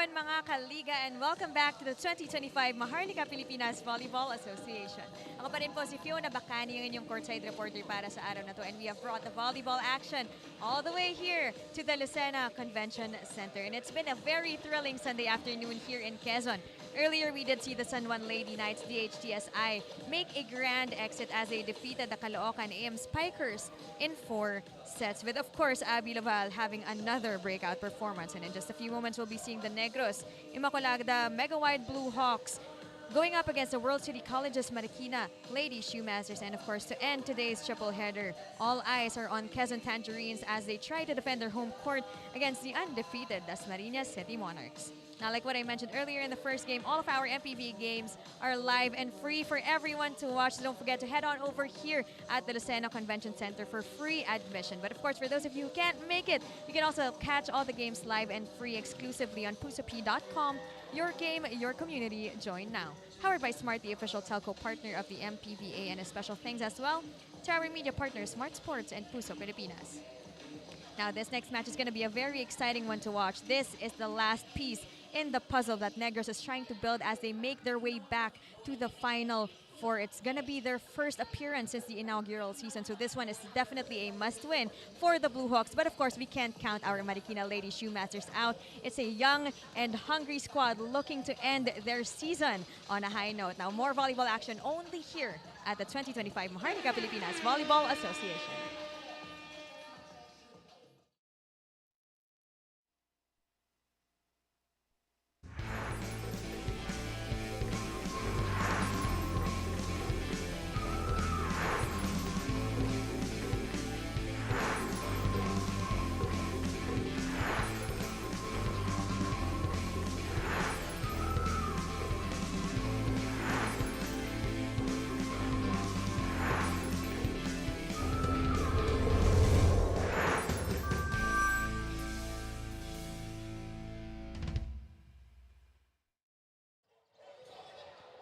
afternoon mga kaliga and welcome back to the 2025 Maharlika Pilipinas Volleyball Association. Ako pa rin po si Fiona Bacani, ang inyong courtside reporter para sa araw na to, and we have brought the volleyball action all the way here to the Lucena Convention Center. And it's been a very thrilling Sunday afternoon here in Quezon. Earlier, we did see the San Juan Lady Knights, DHTSI, make a grand exit as they defeated the Caloocan AM Spikers in 4 sets, with, of course, Abby Laval having another breakout performance. And in just a few moments, we'll be seeing the Negros, Immaculada, Mega Wide Blue Hawks, going up against the World City College's Marikina Lady Shoemasters. And of course, to end today's triple header, all eyes are on Quezon Tangerines as they try to defend their home court against the undefeated Dasmariñas City Monarchs. Now, like what I mentioned earlier in the first game, all of our MPB games are live and free for everyone to watch. So don't forget to head on over here at the Lucena Convention Center for free admission. But of course, for those of you who can't make it, you can also catch all the games live and free exclusively on pusap.com. Your game, your community, join now. Powered by Smart, the official telco partner of the MPBA, and a special thanks as well to our media partners, Smart Sports and Puso Pilipinas. Now, this next match is going to be a very exciting one to watch. This is the last piece in the puzzle that Negros is trying to build as they make their way back to the Final Four. It's going to be their first appearance since the inaugural season, so this one is definitely a must-win for the Blue Hawks. But of course, we can't count our Marikina Lady Shoemasters out. It's a young and hungry squad looking to end their season on a high note. Now, more volleyball action only here at the 2025 Maharlika Pilipinas Volleyball Association.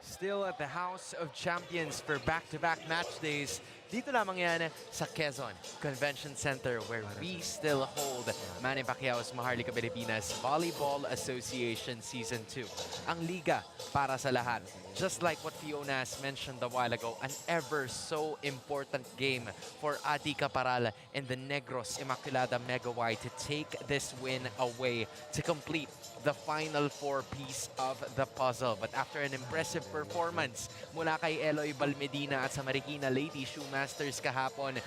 Still at the House of Champions for back-to-back match days. Dito lamang yan sa Quezon Convention Center, where we still hold Manny Pacquiao's Maharlika Pilipinas Volleyball Association Season 2. Ang liga para sa lahat. Just like what Fiona has mentioned a while ago, an ever so important game for Adi Caparal and the Negros Immaculada Mega Wide to take this win away to complete the Final Four piece of the puzzle. But after an impressive performance mula kay Eloy Balmedina at sa Marikina Lady Shoemasters kahapon,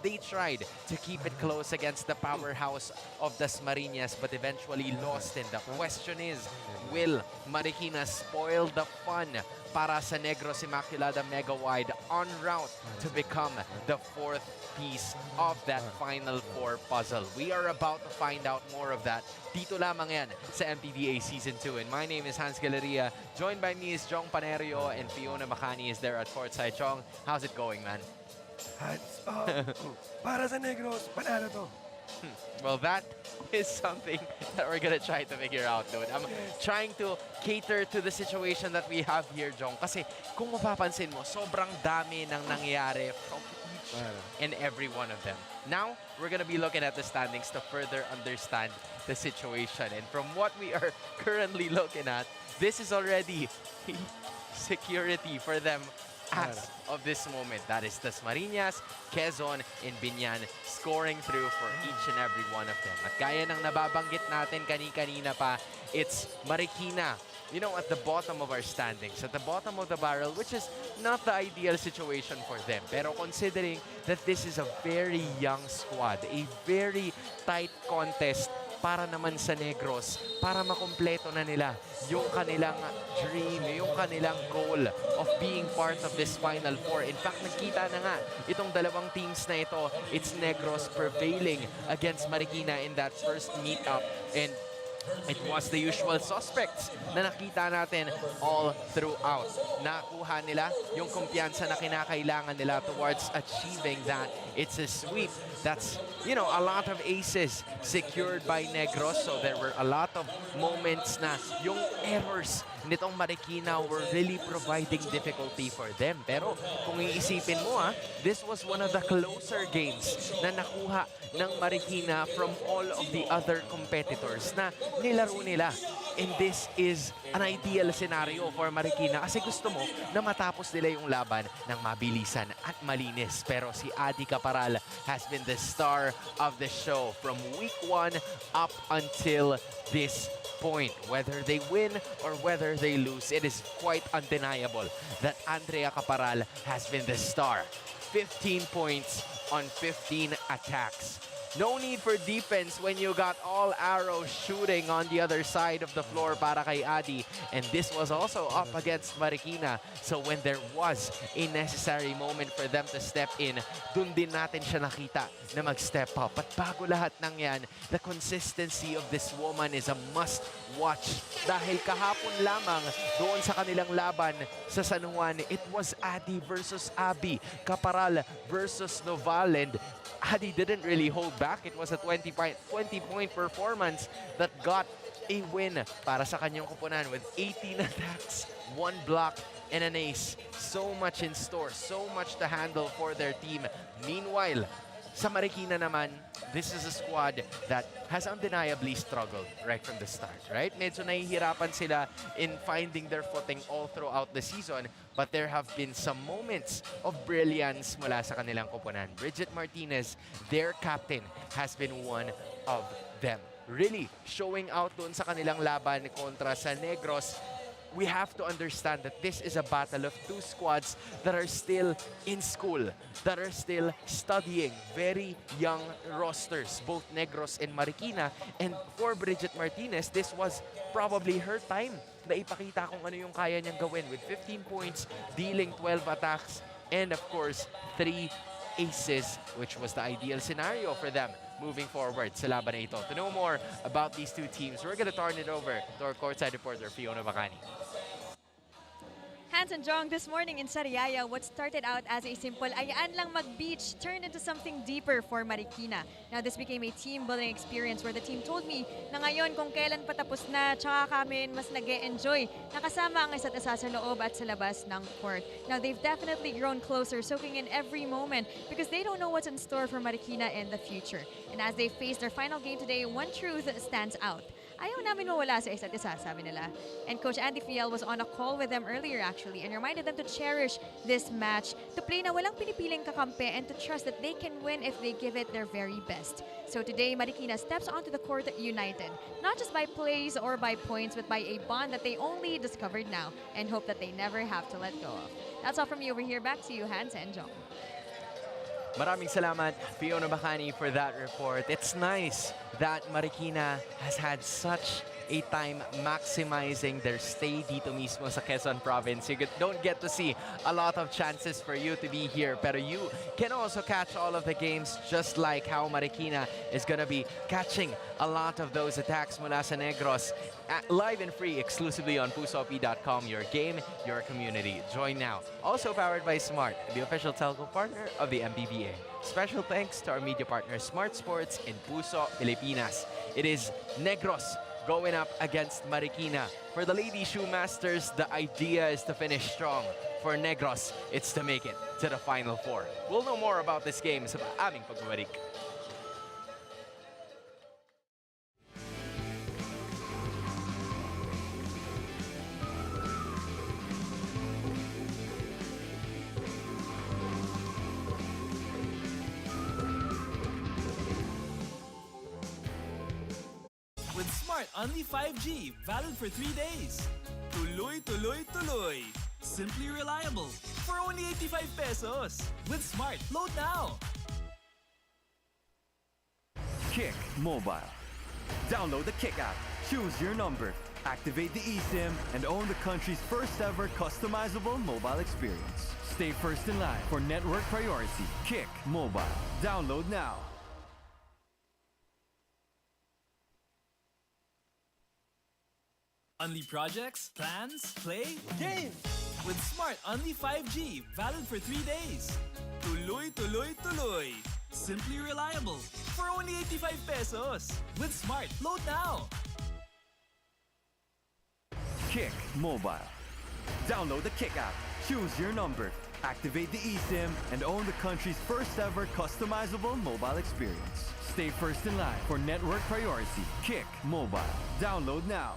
they tried to keep it close against the powerhouse of Dasmariñas but eventually lost. And the question is, will Marikina spoil the fun para sa Negros Immaculada Mega Wide en route to become the fourth piece of that Final Four puzzle? We are about to find out more of that dito lamang yan sa MPBA Season 2. And my name is Hans Galeria. Joined by me is Jong Panerio, and Fiona Bacani is there at courtside. Jong, how's it going, man? Para sa Negros, panalo to. Well, that is something that we're gonna try to figure out, dude. I'm trying to cater to the situation that we have here, Jong. Kasi kung mapapansin mo, sobrang dami ng nangyari from each and every one of them. Now, we're gonna be looking at the standings to further understand the situation. And from what we are currently looking at, this is already security for them as of this moment. That is Dasmariñas, Quezon, and Biñan scoring through for each and every one of them. At gaya ng nababanggit natin kanina pa, it's Marikina, you know, at the bottom of our standings, at the bottom of the barrel, which is not the ideal situation for them. Pero considering that this is a very young squad, a very tight contest para naman sa Negros, para makumpleto na nila yung kanilang dream, yung kanilang goal of being part of this Final Four. In fact, nagkita na nga itong dalawang teams na ito. It's Negros prevailing against Marikina in that first meetup. And it was the usual suspects na nakita natin all throughout. Nakuha nila yung kumpiyansa na kinakailangan nila towards achieving that. It's a sweep. That's, you know, a lot of aces secured by Negros. So there were a lot of moments na yung errors nitong Marikina were really providing difficulty for them. Pero kung iisipin mo, this was one of the closer games na nakuha ng Marikina from all of the other competitors na nilaro nila. And this is an ideal scenario for Marikina kasi gusto mo na matapos nila yung laban ng mabilisan at malinis. Pero si Adi Caparal has been the star of the show from week 1 up until this point. Whether they win or whether they lose, it is quite undeniable that Andrea Caparal has been the star. 15 points on 15 attacks. No need for defense when you got all arrows shooting on the other side of the floor para kay Adi. And this was also up against Marikina. So when there was a necessary moment for them to step in, dun din natin siya nakita na mag-step up. But bago lahat ng yan, the consistency of this woman is a must-watch. Dahil kahapon lamang doon sa kanilang laban sa San Juan, it was Adi versus Abby, Caparal versus Noval. And Adi didn't really hold back. It was a 20-point performance that got a win para sa kanyang kupunan with 18 attacks, 1 block, and an ace. So much in store, so much to handle for their team. Meanwhile, sa Marikina naman, this is a squad that has undeniably struggled right from the start, right? Medyo nahihirapan sila in finding their footing all throughout the season, but there have been some moments of brilliance mula sa kanilang koponan. Bridget Martinez, their captain, has been one of them. Really showing out doon sa kanilang laban kontra sa Negros. We have to understand that this is a battle of two squads that are still in school, that are still studying. Very young rosters, both Negros and Marikina. And for Bridget Martinez, this was probably her time na ipakita kung ano yung kaya niyang gawin with 15 points, dealing 12 attacks, and of course, 3 aces, which was the ideal scenario for them moving forward sa laban na ito. To know more about these two teams, we're going to turn it over to our courtside reporter, Fiona Bacani. Hans and Jong, this morning in Sariaya, what started out as a simple ayaan lang mag-beach turned into something deeper for Marikina. Now, this became a team-building experience where the team told me na ngayon kung kailan patapos na, tsaka kami mas nag-e-enjoy. Nakasama ang isa't isa sa loob at sa labas ng court. Now, they've definitely grown closer, soaking in every moment because they don't know what's in store for Marikina in the future. And as they face their final game today, one truth stands out. Ayaw namin mawala sa isa't isa, sabi nila. And Coach Andy Fiel was on a call with them earlier actually and reminded them to cherish this match, to play na walang pinipiling kakampi and to trust that they can win if they give it their very best. So today, Marikina steps onto the court united, not just by plays or by points, but by a bond that they only discovered now and hope that they never have to let go of. That's all from me over here. Back to you, Hans and Jong. Maraming salamat, Fiona Bacani, for that report. It's nice that Marikina has had such a time maximizing their stay dito mismo sa Quezon Province. You don't get to see a lot of chances for you to be here, pero you can also catch all of the games just like how Marikina is gonna be catching a lot of those attacks mula sa Negros. Live and free exclusively on pusopi.com. Your game, your community. Join now. Also powered by Smart, the official telco partner of the MPBA. Special thanks to our media partner Smart Sports in Puso, Pilipinas. It is Negros going up against Marikina. For the Lady Shoe Masters, the idea is to finish strong. For Negros, it's to make it to the Final Four. We'll know more about this game sa aming pagbabalik. With Smart Only 5G, valid for 3 days. Tuloy, tuloy, tuloy. Simply reliable. For only 85 pesos. With Smart, load now. Kick Mobile. Download the Kick app, choose your number, activate the eSIM, and own the country's first ever customizable mobile experience. Stay first in line for network priority. Kick Mobile. Download now. Only projects, plans, play, game. With Smart Only 5G, valid for 3 days. Tuloy, tuloy, tuloy. Simply reliable. For only 85 pesos. With Smart, load now. Kick Mobile. Download the Kick app, choose your number, activate the eSIM, and own the country's first ever customizable mobile experience. Stay first in line for network priority. Kick Mobile. Download now.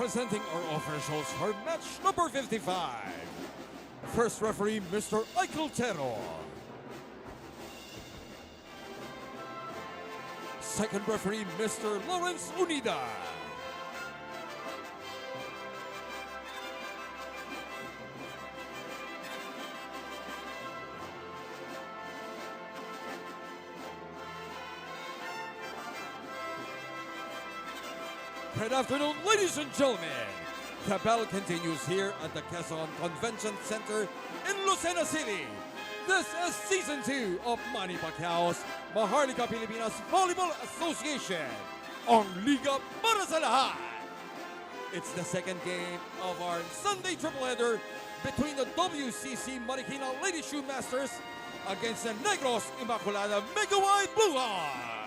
Presenting our officials for match number 55. First referee, Mr. Michael Tero. Second referee, Mr. Lawrence Unida. Good afternoon, ladies and gentlemen. The battle continues here at the Quezon Convention Center in Lucena City. This is Season 2 of Manny Pacquiao's Maharlika Pilipinas Volleyball Association on Liga para sa Lahat. It's the second game of our Sunday tripleheader between the WCC Marikina Lady Shoe Masters against the Negros Immaculada Mega White Bullhawks.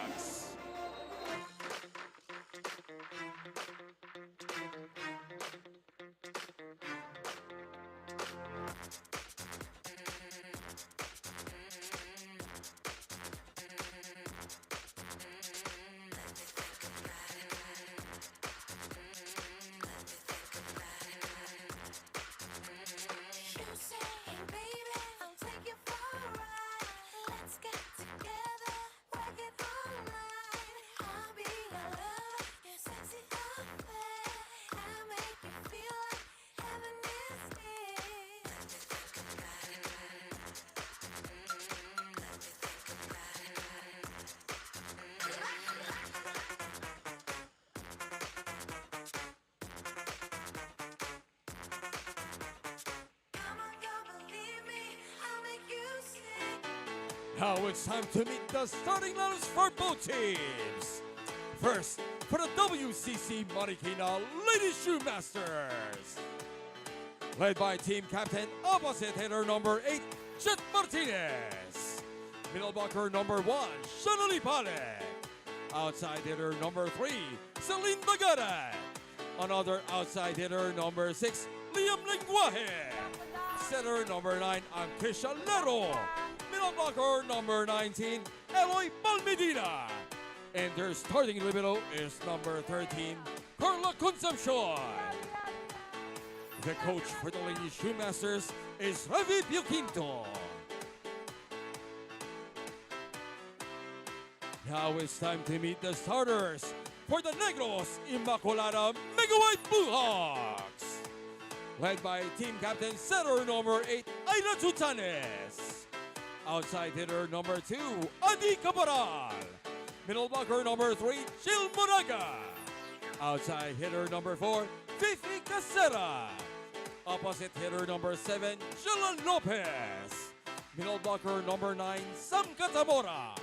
Now it's time to meet the starting lineups for both teams. First, for the WCC Marikina Lady Shoe Masters. Led by team captain, opposite hitter number 8, Jet Martinez. Middle blocker number 1, Shanali Palek. Outside hitter number 3, Celine Bagara. Another outside hitter number 6, Liam Lenguaje. Center number 9, Ankisha Lero. Middle blocker number 19, Eloy Palmedina. And their starting libero is number 13, Carla Concepcion. The coach for the Lady Shoe Masters is Ravi Pioquinto. Now it's time to meet the starters for the Negros Immaculada Mega White Bullhawks. Led by team captain, setter number 8, Aida Tutanes. Outside hitter number 2, Adi Caparal. Middle blocker number 3, Jill Moraga. Outside hitter number 4, Fifi Casera. Opposite hitter number 7, Sheila Lopez. Middle blocker number 9, Sam Catamora.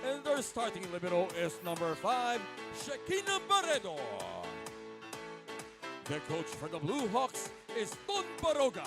And their starting libero is number 5, Shekina Barredo. The coach for the Blue Hawks is Don Baroga.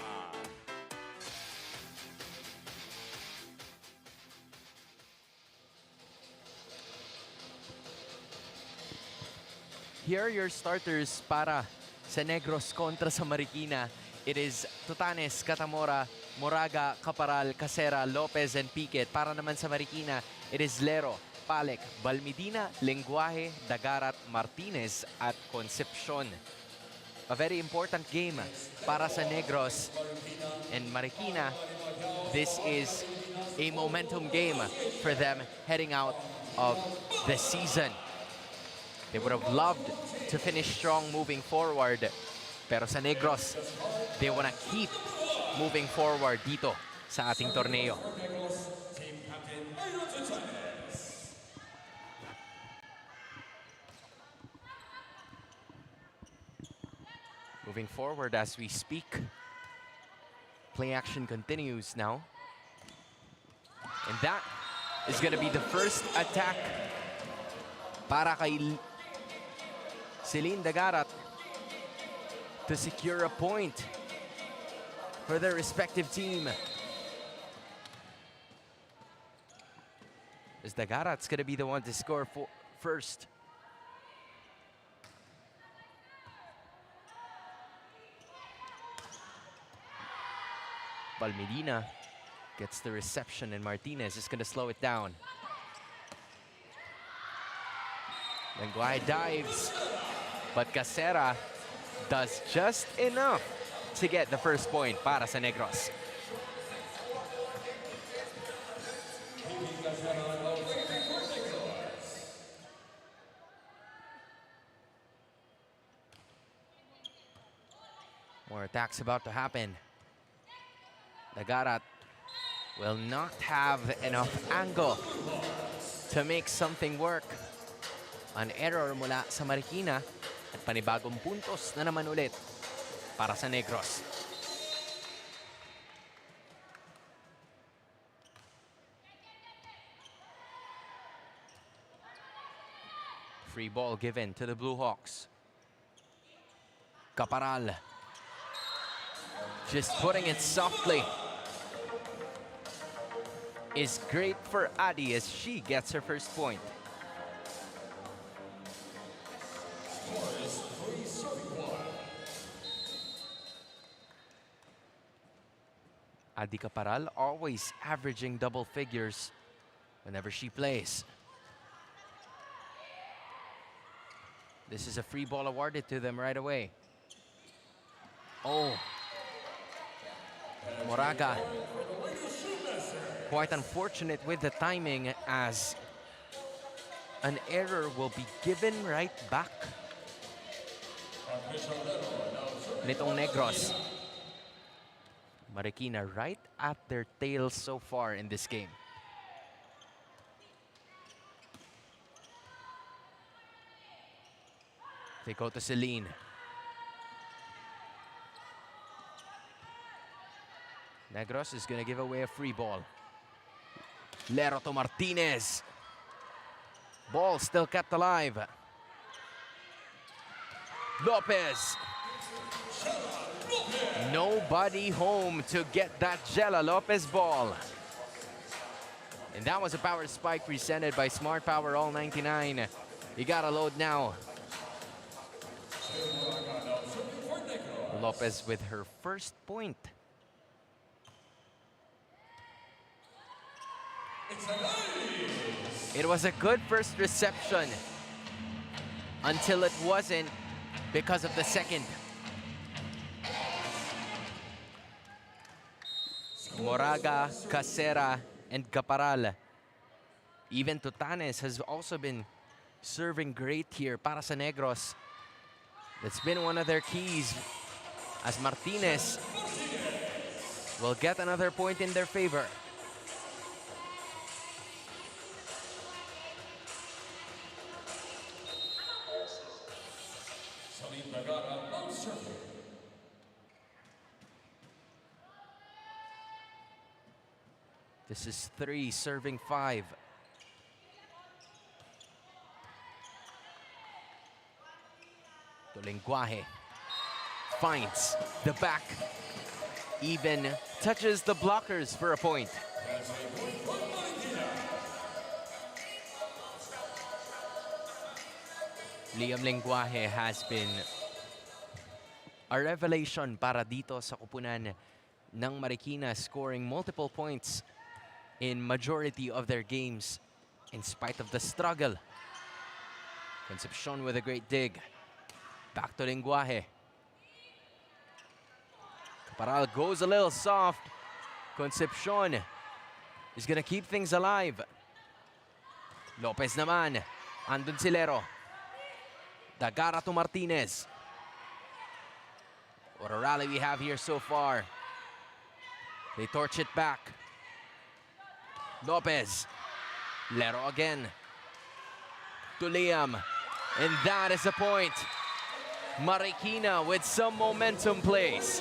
Here are your starters para sa Negros kontra sa Marikina. It is Tutanes, Catamora, Moraga, Caparal, Casera, Lopez, and Piquet. Para naman sa Marikina, it is Lero, Palek, Balmedina, Lenguaje, Dagarat, Martinez, at Concepcion. A very important game para sa Negros and Marikina. This is a momentum game for them heading out of the season. They would have loved to finish strong moving forward. Pero sa Negros, they want to keep moving forward dito sa ating torneo. Moving forward as we speak. Play action continues now. And that is going to be the first attack para kay Celine Dagarat to secure a point for their respective team. As Dagarat's going to be the one to score first. Balmedina gets the reception and Martinez is going to slow it down. Lenguaje dives, but Casera does just enough to get the first point para sa Negros. More attacks about to happen. Nagarat will not have enough angle to make something work. An error mula sa Marikina at panibagong puntos na naman ulit para sa Negros. Free ball given to the Blue Hawks. Caparal just putting it softly is great for Adi as she gets her first point. Adi Caparal always averaging double figures whenever she plays. This is a free ball awarded to them right away. Oh. Moraga. Quite unfortunate with the timing as an error will be given right back. Nitong Negros. Marikina right at their tails so far in this game. They go to Celine. Negros is going to give away a free ball. Lero to Martinez. Ball still kept alive. Lopez. Nobody home to get that Jella Lopez ball. And that was a power spike presented by Smart Power All 99. You gotta load now. Lopez with her first point. It was a good first reception until it wasn't because of the second. Moraga, Casera, and Caparal. Even Tutanes has also been serving great here para sa Negros. That's been one of their keys as Martinez will get another point in their favor. This is 3 serving 5. Lenguaje finds the back, even touches the blockers for a point. Liam Lenguaje has been a revelation para dito sa kupunan ng Marikina, scoring multiple points in majority of their games in spite of the struggle. Concepcion with a great dig. Back to Lenguaje. Caparal goes a little soft. Concepcion is gonna keep things alive. Lopez naman. Andun si Lero. Dagara to Martinez. What a rally we have here so far. They torch it back. Lopez. Lero again. To Liam. And that is a point. Marikina with some momentum plays.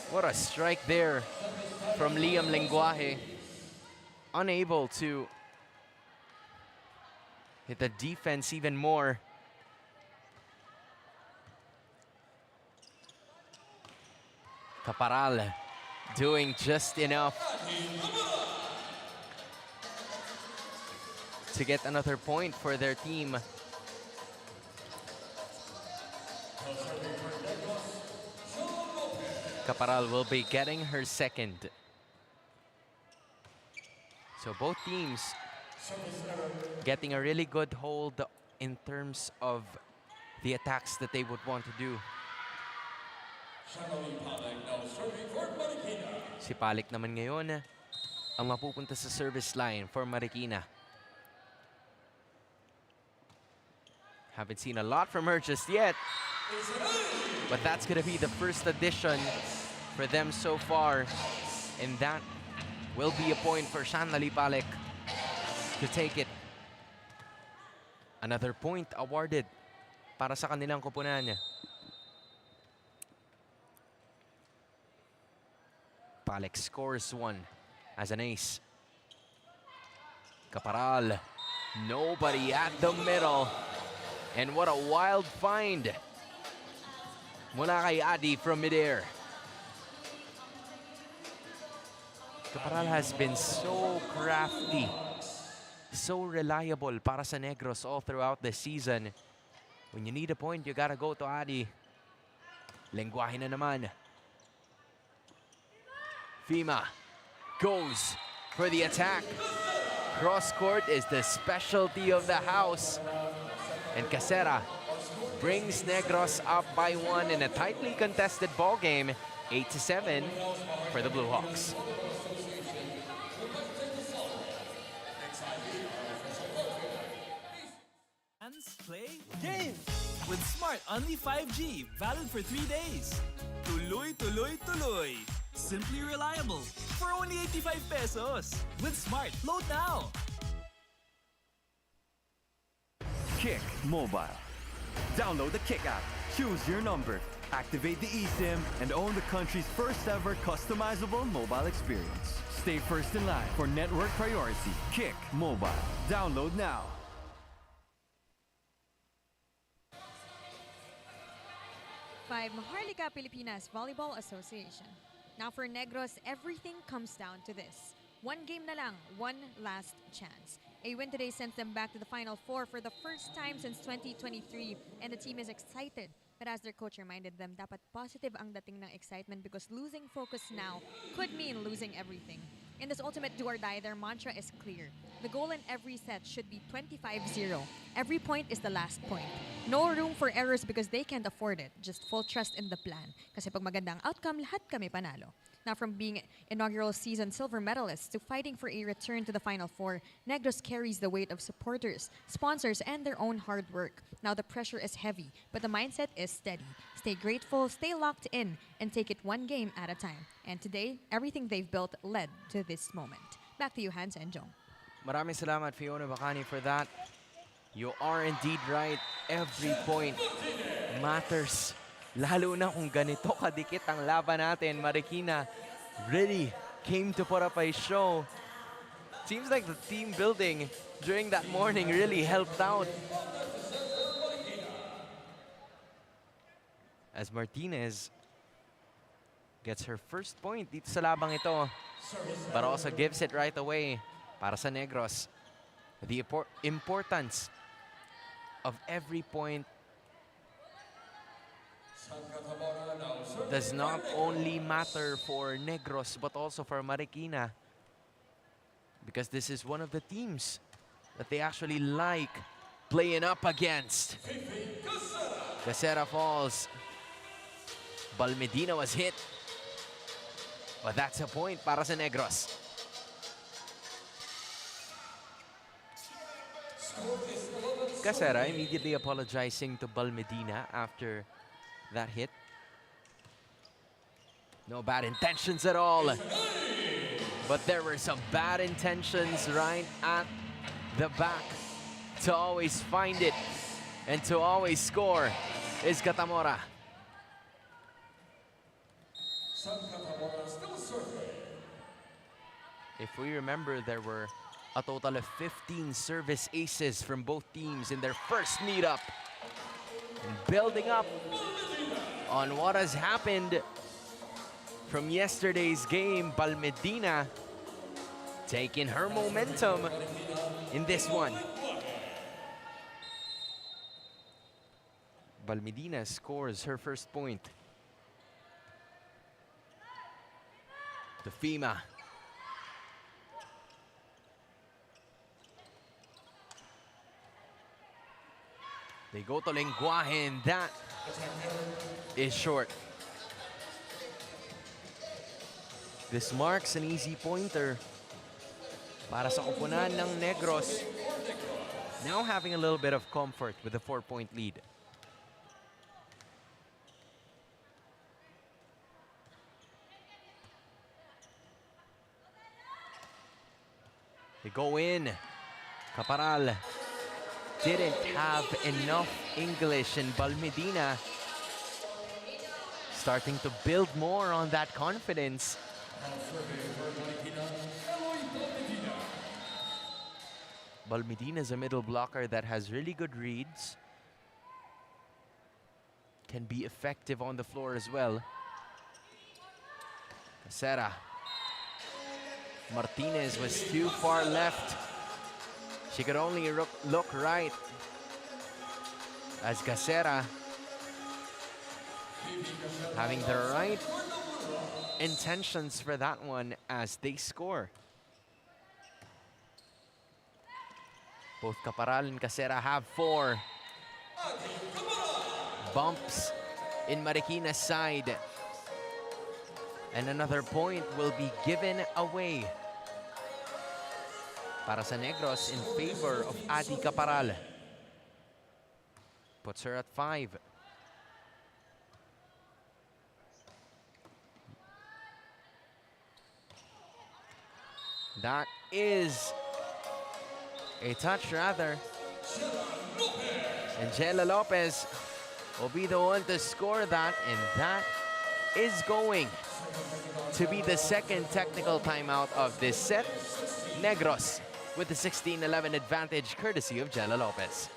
What a strike there from Liam Lenguaje. Unable to hit the defense even more. Caparal doing just enough to get another point for their team. Caparal will be getting her second. So both teams getting a really good hold in terms of the attacks that they would want to do. Si Palik naman ngayon ang mapupunta sa service line for Marikina. Haven't seen a lot from her just yet, but that's going to be the first addition for them so far, and that will be a point for Shanlali Palik to take it. Another point awarded para sa kanilang koponan. Palik scores one as an ace. Caparal, nobody at the middle. And what a wild find mula kay Adi from midair. Caparal has been so crafty, so reliable para sa Negros all throughout the season. When you need a point, you gotta go to Adi. Lengguahe na naman. Fima goes for the attack. Cross court is the specialty of the house. And Casera brings Negros up by one in a tightly contested ball game, 8-7 for the Blue Hawks. Fans, play, game! With Smart Only 5G, valid for 3 days. Tuloy, tuloy, tuloy. Simply reliable for only 85 pesos. With Smart, load now! Kick Mobile. Download the Kick app, choose your number, activate the eSIM, and own the country's first ever customizable mobile experience. Stay first in line for network priority. Kick Mobile. Download now. Maharlika Pilipinas Volleyball Association. Now for Negros, everything comes down to this. One game na lang, one last chance. A win today sends them back to the Final Four for the first time since 2023, and the team is excited. But as their coach reminded them, dapat positive ang dating ng excitement because losing focus now could mean losing everything. In this ultimate do-or-die, their mantra is clear. The goal in every set should be 25-0. Every point is the last point. No room for errors because they can't afford it. Just full trust in the plan. Kasi pag maganda ang outcome, lahat kami panalo. Now from being inaugural season silver medalists to fighting for a return to the Final Four, Negros carries the weight of supporters, sponsors, and their own hard work. Now the pressure is heavy, but the mindset is steady. Stay grateful, stay locked in, and take it one game at a time. And today, everything they've built led to this moment. Back to you, Hans and Jong. Maraming salamat, Fiona Bacani, for that. You are indeed right. Every point matters. Lalo na kung ganito kadikit ang laban natin. Marikina really came to put up a show. Seems like the team building during that morning really helped out. As Martinez gets her first point dito sa labang ito, but also gives it right away para sa Negros. The importance of every point does not only matter for Negros but also for Marikina, because this is one of the teams that they actually like playing up against. Casera falls. Balmedina was hit, but that's a point para sa Negros. Casera immediately apologizing to Balmedina after that hit. No bad intentions at all. But there were some bad intentions right at the back. To always find it and to always score is Catamora. If we remember, there were a total of 15 service aces from both teams in their first meetup. And building up on what has happened from yesterday's game, Balmedina taking her momentum in this one. Balmedina scores her first point. To Fima. They go to Lenguaje, and that is short. This marks an easy pointer para sa koponan ng Negros. Now having a little bit of comfort with a 4-point lead. They go in. Caparal didn't have enough English, and Balmedina starting to build more on that confidence. Balmedina is a middle blocker that has really good reads. Can be effective on the floor as well. Casera. Martinez was too far left. She could only look right as Casera having the right intentions for that one as they score. Both Caparal and Casera have 4 bumps in Marikina's side. And another point will be given away para sa Negros in favor of Adi Caparal. Puts her at 5. That is a touch rather. And Jella Lopez will be the one to score that, and that is going to be the second technical timeout of this set. Negros with the 16-11 advantage courtesy of Jella Lopez.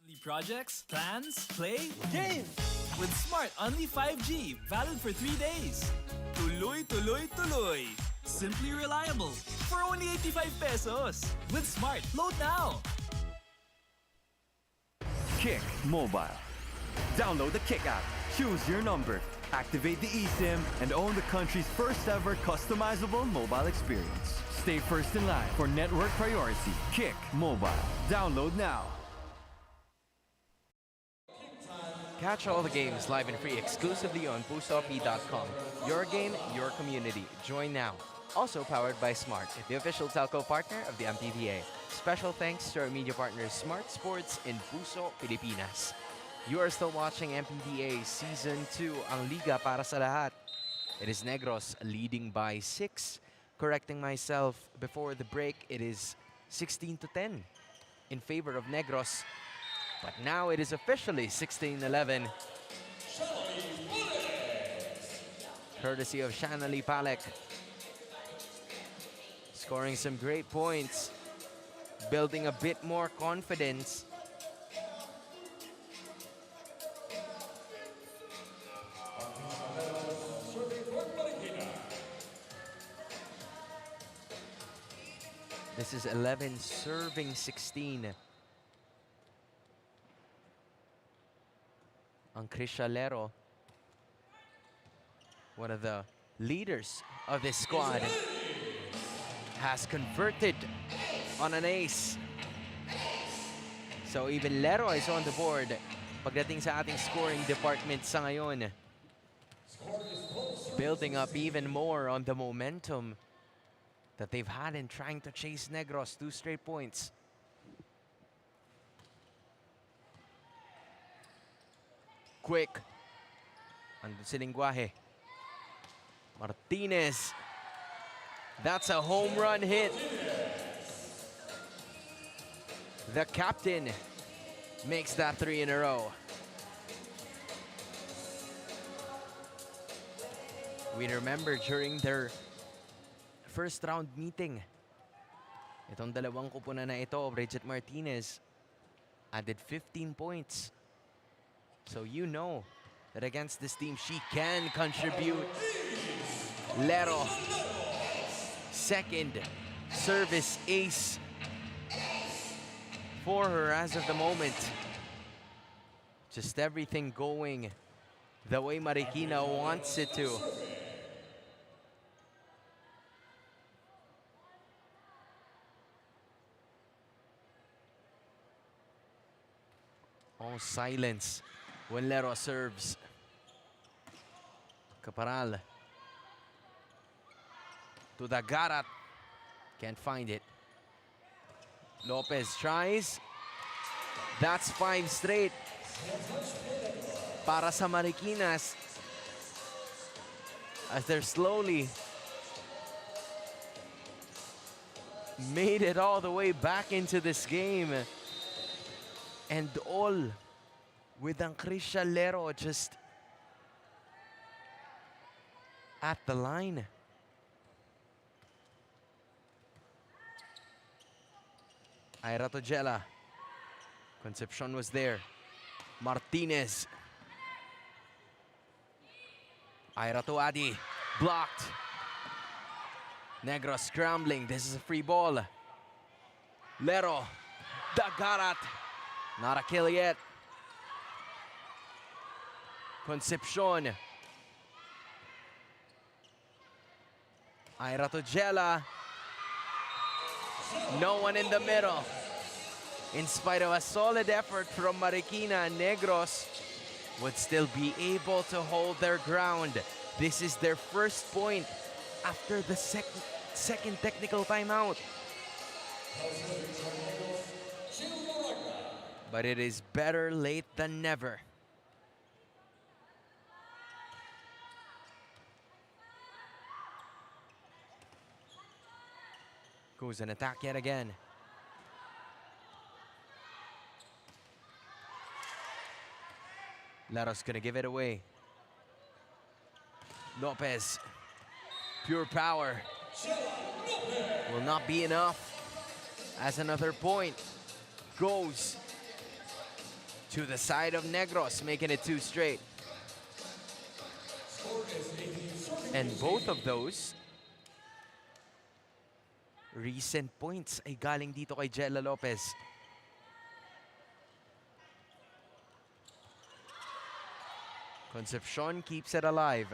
Only projects, plans, play, game! With Smart Only 5G, valid for 3 days. Tuloy, tuloy, tuloy. Simply reliable. For only 85 pesos. With Smart, load now. Kick Mobile. Download the Kick app, choose your number, activate the eSIM, and own the country's first ever customizable mobile experience. Stay first in line for network priority. Kick Mobile. Download now. Catch all the games live and free exclusively on pusop.com. Your game, your community. Join now. Also powered by Smart, the official telco partner of the MPBA. Special thanks to our media partners Smart Sports in Puso, Pilipinas. You are still watching MPBA Season 2, ang Liga para sa lahat. It is Negros leading by 6. Correcting myself before the break, it is 16-10 in favor of Negros. But now it is officially 16-11. Courtesy of Shanali Palek. Scoring some great points. Building a bit more confidence. This is 11 serving 16. Ang Crishalero, one of the leaders of this squad, has converted on an ace. So even Lero is on the board pagdating sa ating scoring department sa ngayon. Building up even more on the momentum that they've had in trying to chase Negros 2 straight points. Quick. Andun si Lenguaje. Martinez. That's a home run hit. The captain makes that 3 in a row. We remember during their first round meeting, itong dalawang kupunan na ito, Bridget Martinez added 15 points. So you know that against this team, she can contribute. Lero, second service ace for her as of the moment. Just everything going the way Marikina wants it to. All silence when Lero serves. Caparal. To Dagarat. Can't find it. Lopez tries. That's 5 straight. Para sa Mariquinas. As they're slowly made it all the way back into this game. And all with ang Krisha Lero just at the line. Ira Tojela. Concepcion was there. Martinez. Ira to Adi. Blocked. Negros scrambling. This is a free ball. Lero. Dagarat. Not a kill yet. Concepcion. Ira Tojela. No one in the middle. In spite of a solid effort from Marikina, Negros would still be able to hold their ground. This is their first point after the second technical timeout. But it is better late than never. Goes an attack yet again. Lero's gonna give it away. Lopez, pure power. Will not be enough as another point goes to the side of Negros, making it 2 straight. And both of those recent points ay galing dito kay Jella Lopez. Concepcion keeps it alive.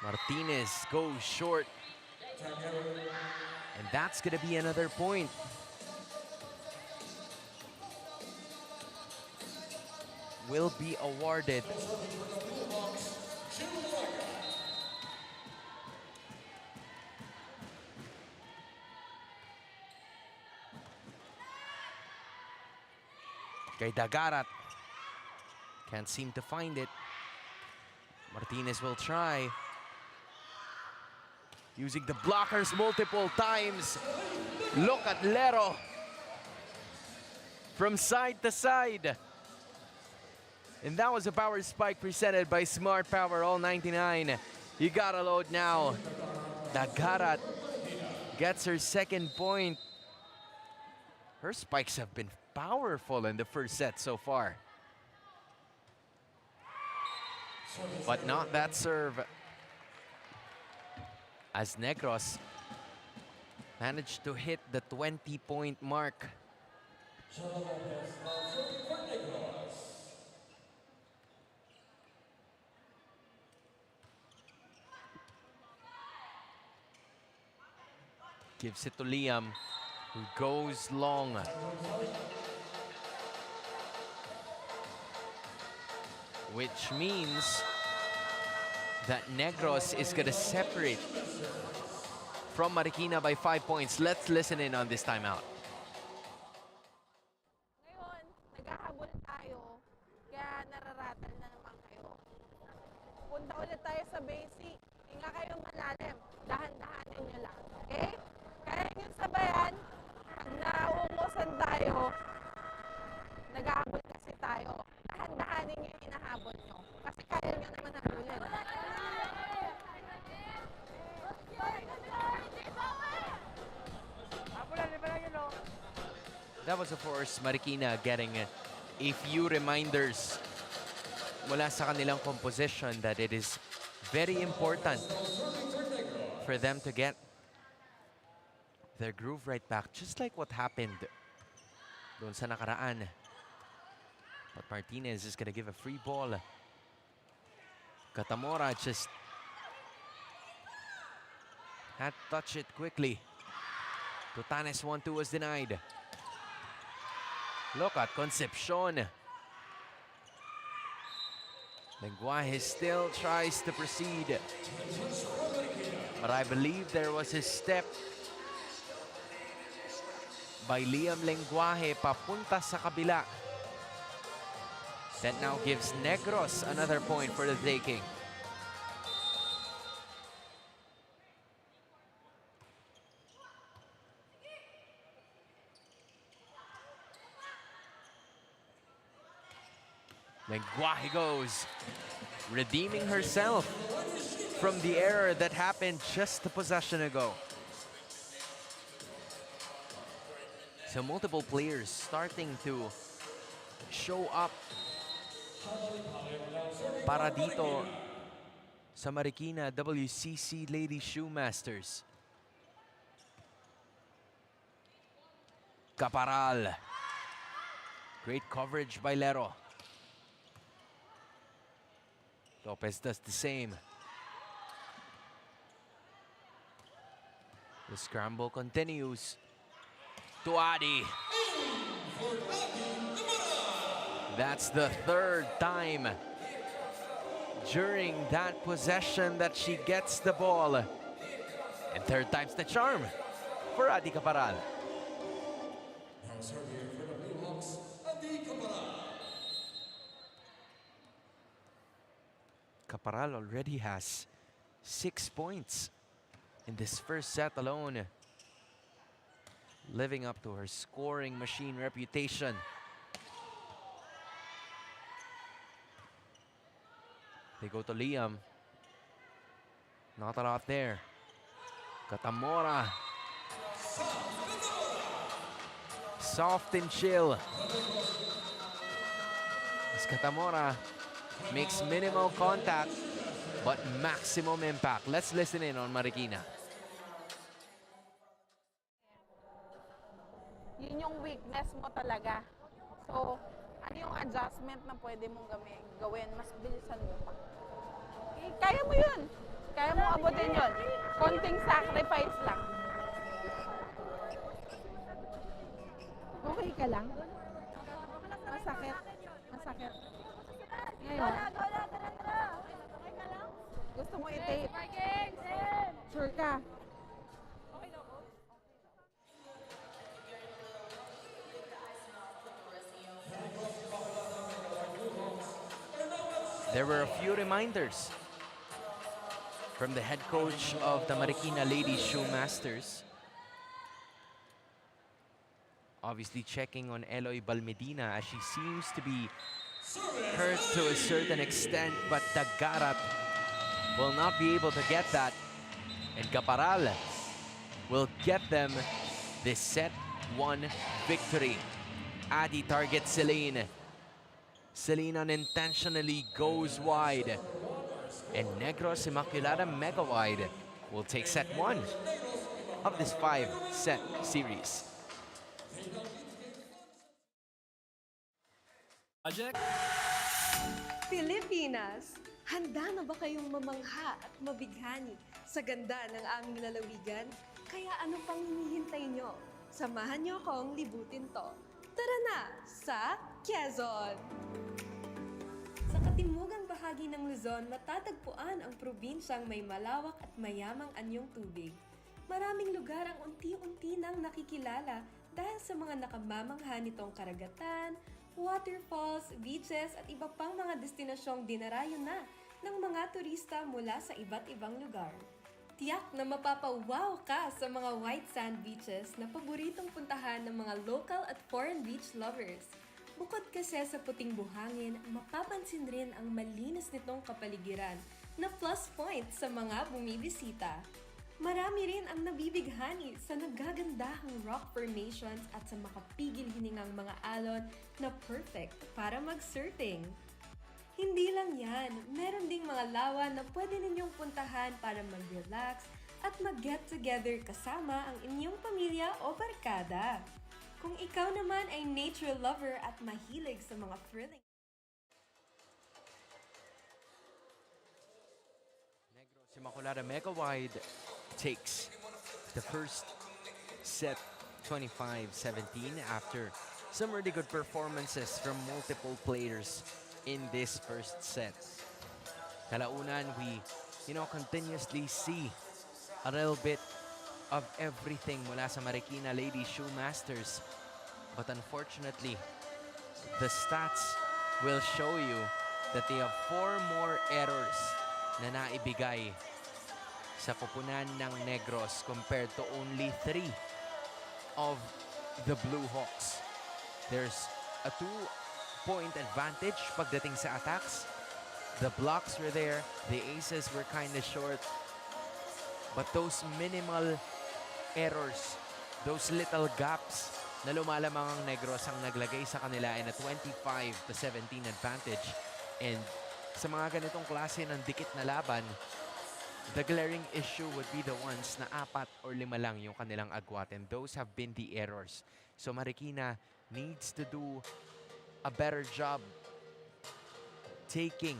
Martinez goes short. And that's going to be another point. Will be awarded. Kay Dagarat. Can't seem to find it. Martinez will try. Using the blockers multiple times. Look at Lero. From side to side. And that was a power spike presented by Smart Power All 99. You gotta load now. Dagarat gets her second point. Her spikes have been powerful in the first set so far. But not that serve. As Negros managed to hit the 20-point mark. Gives it to Liam, who goes long. Which means that Negros is going to separate from Marikina by 5 points. Let's listen in on this timeout. Ngayon, naghahabol tayo, kaya nararatal na naman kayo. Punta ulit tayo sa basic. Hinga kayo malalim. Dahan-dahanin nyo lang. Okay? Kaya yung sabayan, pag naumusan tayo, naghahabol kasi tayo. Dahan-dahanin yung hinahabol nyo. Kasi kaya nyo naman habulin. That was, of course, Marikina getting a few reminders mula sa kanilang composition that it is very important for them to get their groove right back, just like what happened doon sa nakaraan. But Martinez is going to give a free ball. Katamora just had to touch it quickly. Tutanes 1-2 was denied. Look at Concepcion. Lenguaje still tries to proceed. But I believe there was a step by Liam Lenguaje papunta sa kabila. That now gives Negros another point for the taking. Lenguaje goes, redeeming herself from the error that happened just a possession ago. So multiple players starting to show up para dito sa Marikina WCC Lady Shoe Masters. Caparal. Great coverage by Lero. Lopez does the same. The scramble continues. To Adi. That's the third time during that possession that she gets the ball. And third time's the charm for Adi Caparal. Caparal already has 6 points in this first set alone, living up to her scoring machine reputation. They go to Liam. Not a lot there. Catamora. Soft and chill. As Catamora makes minimal contact but maximum impact. Let's listen in on Marikina. Yun yung weakness mo talaga. So, ano yung adjustment na pwede mong gawin? Mas bilisan mo pa. Okay, kaya mo yun. Kaya mo abutin yun. Konting sacrifice lang. Okay ka lang? Masakit. Masakit. Ngayon. Gusto mo i-tape? Sure ka? There were a few reminders from the head coach of the Marikina Ladies Shoe Masters. Obviously checking on Eloy Balmedina as she seems to be hurt to a certain extent, but Tagarat will not be able to get that. And Caparal will get them this set 1 victory. Adi targets Celine. Celine unintentionally goes wide. And Negros Immaculada mega wide will take set 1 of this 5-set series. Project? Pilipinas, handa na ba kayong mamangha at mabighani sa ganda ng aming lalawigan? Kaya ano pang hinihintay nyo? Samahan nyo akong libutin to. Tara na sa Quezon! Sa katimugang bahagi ng Luzon, matatagpuan ang probinsyang may malawak at mayamang anyong tubig. Maraming lugar ang unti-unti nang nakikilala dahil sa mga nakamamangha nitong karagatan, waterfalls, beaches at iba pang mga destinasyong dinarayo na ng mga turista mula sa iba't ibang lugar. Tiyak na mapapawaw ka sa mga white sand beaches na paboritong puntahan ng mga local at foreign beach lovers. Bukod kasi sa puting buhangin, mapapansin rin ang malinis nitong kapaligiran na plus point sa mga bumibisita. Marami rin ang nabibighani sa nagagandahang rock formations at sa makapigil hiningang mga alon na perfect para mag-surfing. Hindi lang yan, meron ding mga lawa na pwede ninyong puntahan para mag-relax at mag-get together kasama ang inyong pamilya o barkada. Kung ikaw naman ay nature lover at mahilig sa mga thrilling Negros Immaculada mega wide takes the first set 25-17 after some really good performances from multiple players in this first set. Kalaunan, we, continuously see a little bit of everything mula sa Marikina Lady Shoe Masters. But unfortunately, the stats will show you that they have 4 more errors na naibigay sa koponan ng Negros compared to only 3 of the Blue Hawks. There's a 2-point advantage pagdating sa attacks. The blocks were there, the aces were kind of short, but those minimal errors, those little gaps na lumalamang ang Negros ang naglagay sa kanila in a 25-17 advantage. And sa mga ganitong klase ng dikit na laban, the glaring issue would be the ones na 4 or 5 lang yung kanilang agwat, and those have been the errors. So Marikina needs to do a better job taking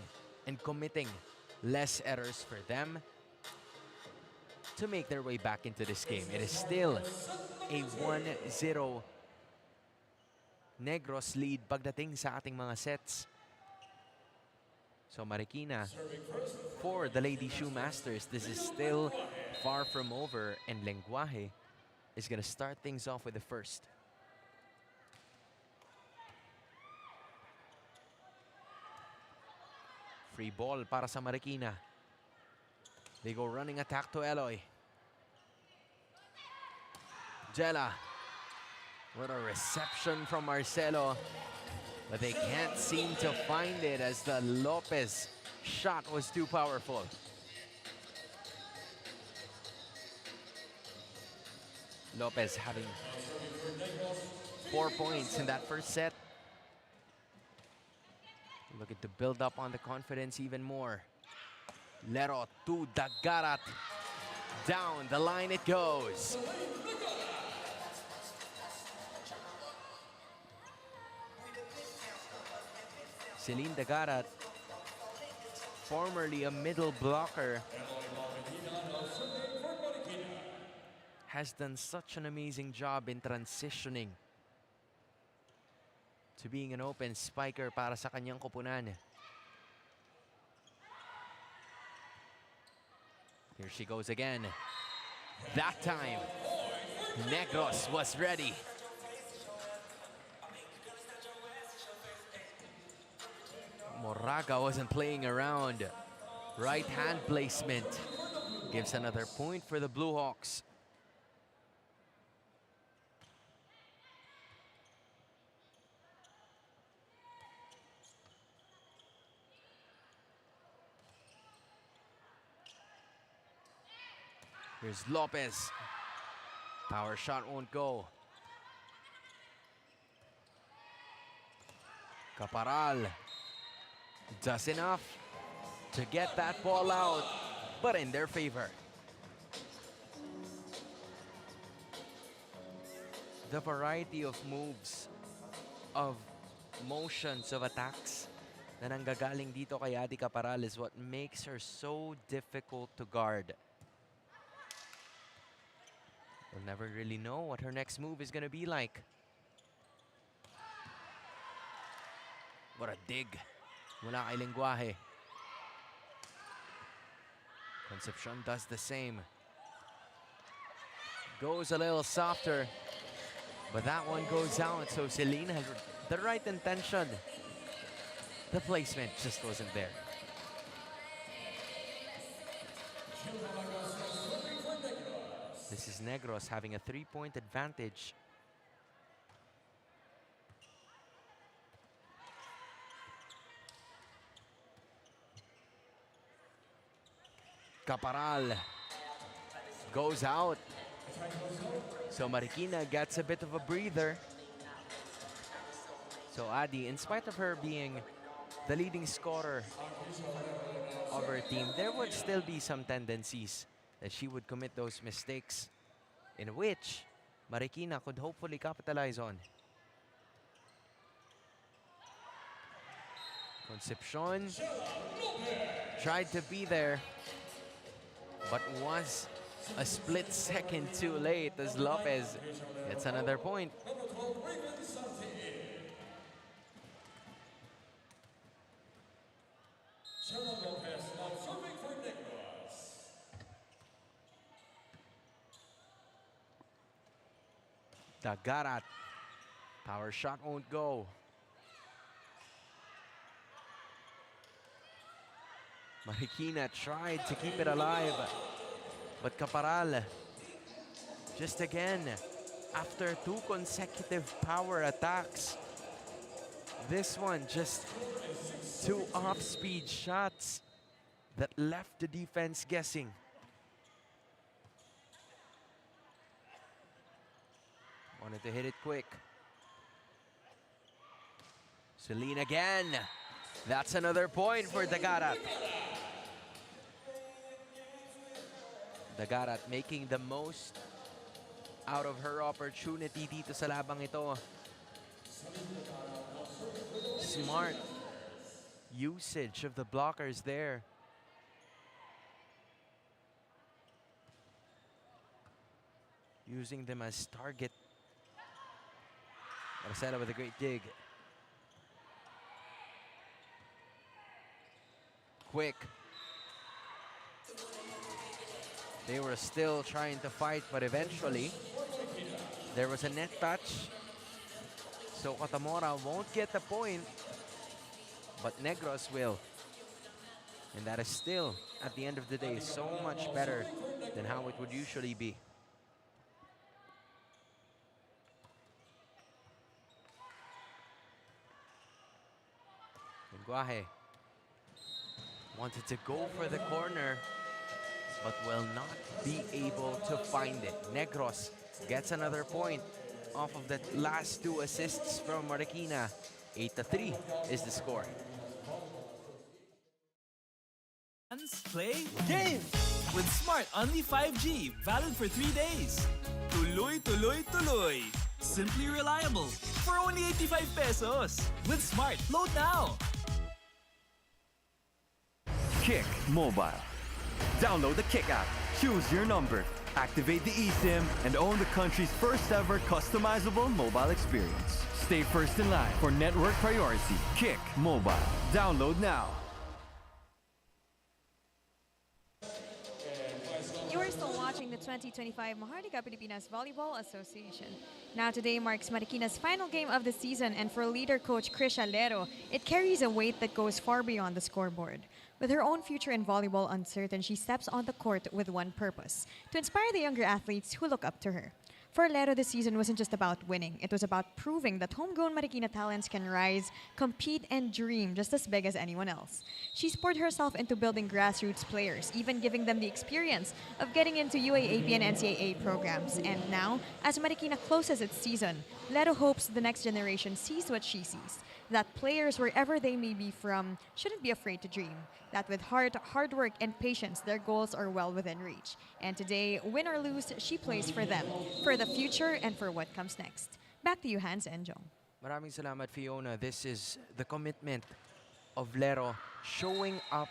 and committing less errors for them to make their way back into this game. It is still a 1-0 Negros lead pagdating sa ating mga sets. So Marikina, for the Lady Shoe Masters, this is still far from over, and Lenguaje is going to start things off with the first. Free ball para sa Marikina. They go running attack to Eloy. Jella. What a reception from Marcelo. But they can't seem to find it as the Lopez shot was too powerful. Lopez having 4 points in that first set. Looking to build up on the confidence even more. Lero to Dagarat. Down the line it goes. Celine Dagarat, formerly a middle blocker, has done such an amazing job in transitioning to being an open spiker para sa kanyang koponan. Here she goes again. That time, Negros was ready. Moraga wasn't playing around. Right hand placement gives another point for the Blue Hawks. Here's Lopez. Power shot won't go. Caparal does enough to get that ball out, but in their favor. The variety of moves, of motions, of attacks na nanggagaling dito kay Adi Caparal is what makes her so difficult to guard. We'll never really know what her next move is going to be like. What a dig mula kay Lenguaje. Concepcion does the same. Goes a little softer, but that one goes out. So Celine has the right intention. The placement just wasn't there. This is Negros having a 3-point advantage. Caparal goes out. So Marikina gets a bit of a breather. So Adi, in spite of her being the leading scorer of her team, there would still be some tendencies that she would commit those mistakes in which Marikina could hopefully capitalize on. Concepcion tried to be there, but was a split second too late as Lopez gets another point. Dagarat. Power shot won't go. Marikina tried to keep it alive, but Caparal, just again, after 2 consecutive power attacks, this one just 2 off-speed shots that left the defense guessing. Wanted to hit it quick. Celine again. That's another point for Dagarat. Dagarat making the most out of her opportunity dito sa labang ito. Smart usage of the blockers there. Using them as target. Marcelo with a great dig. Quick. They were still trying to fight, but eventually there was a net touch. So Cotamora won't get the point, but Negros will. And that is still, at the end of the day, so much better than how it would usually be. Guaje wanted to go for the corner, but will not be able to find it. Negros gets another point off of the last 2 assists from Marikina. 8-3 is the score. Fans, play games with Smart Only 5G, valid for 3 days. Tuloy, tuloy, tuloy. Simply reliable for only 85 pesos. With Smart, load now. Kick Mobile. Download the Kick app, choose your number, activate the eSIM, and own the country's first ever customizable mobile experience. Stay first in line for network priority. Kick Mobile. Download now. You are still watching the 2025 Maharlika Pilipinas Volleyball Association. Now today marks Marikina's final game of the season, and for leader coach Krish Alero, it carries a weight that goes far beyond the scoreboard. With her own future in volleyball uncertain, she steps on the court with one purpose: to inspire the younger athletes who look up to her. For Alero, this season wasn't just about winning. It was about proving that homegrown Marikina talents can rise, compete, and dream just as big as anyone else. She's poured herself into building grassroots players, even giving them the experience of getting into UAAP and NCAA programs. And now, as Marikina closes its season, Alero hopes the next generation sees what she sees. That players, wherever they may be from, shouldn't be afraid to dream. That with hard work and patience, their goals are well within reach. And today, win or lose, she plays for them, for the future, and for what comes next. Back to you, Hans and Jong. Maraming salamat, Fiona. This is the commitment of Lero showing up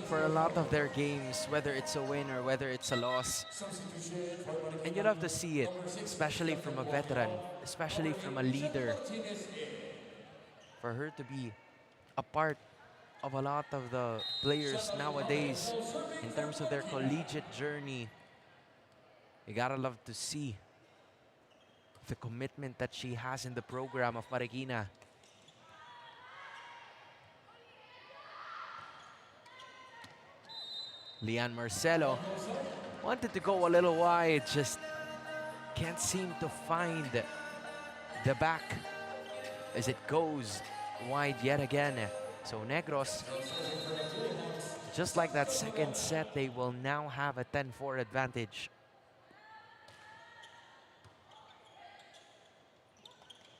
for a lot of their games, whether it's a win or whether it's a loss. And you love to see it, especially from a veteran, especially from a leader. For her to be a part of a lot of the players nowadays in terms of their collegiate journey, you gotta love to see the commitment that she has in the program of Marikina. Lian Marcelo wanted to go a little wide, just can't seem to find the back as it goes wide yet again. So Negros, just like that second set, they will now have a 10-4 advantage.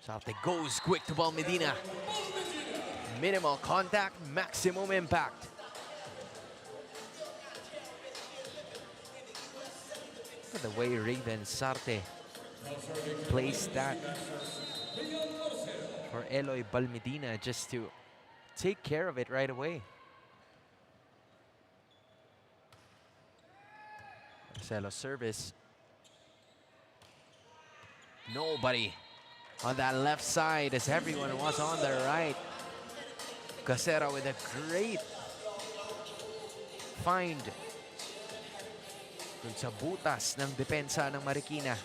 Salte goes quick to Balmedina. Minimal contact, maximum impact. Look at the way Raven Sarte placed that for Eloy Balmedina just to take care of it right away. Marcelo service. Nobody on that left side as everyone was on the right. Casera with a great find dun sa butas ng depensa ng Marikina.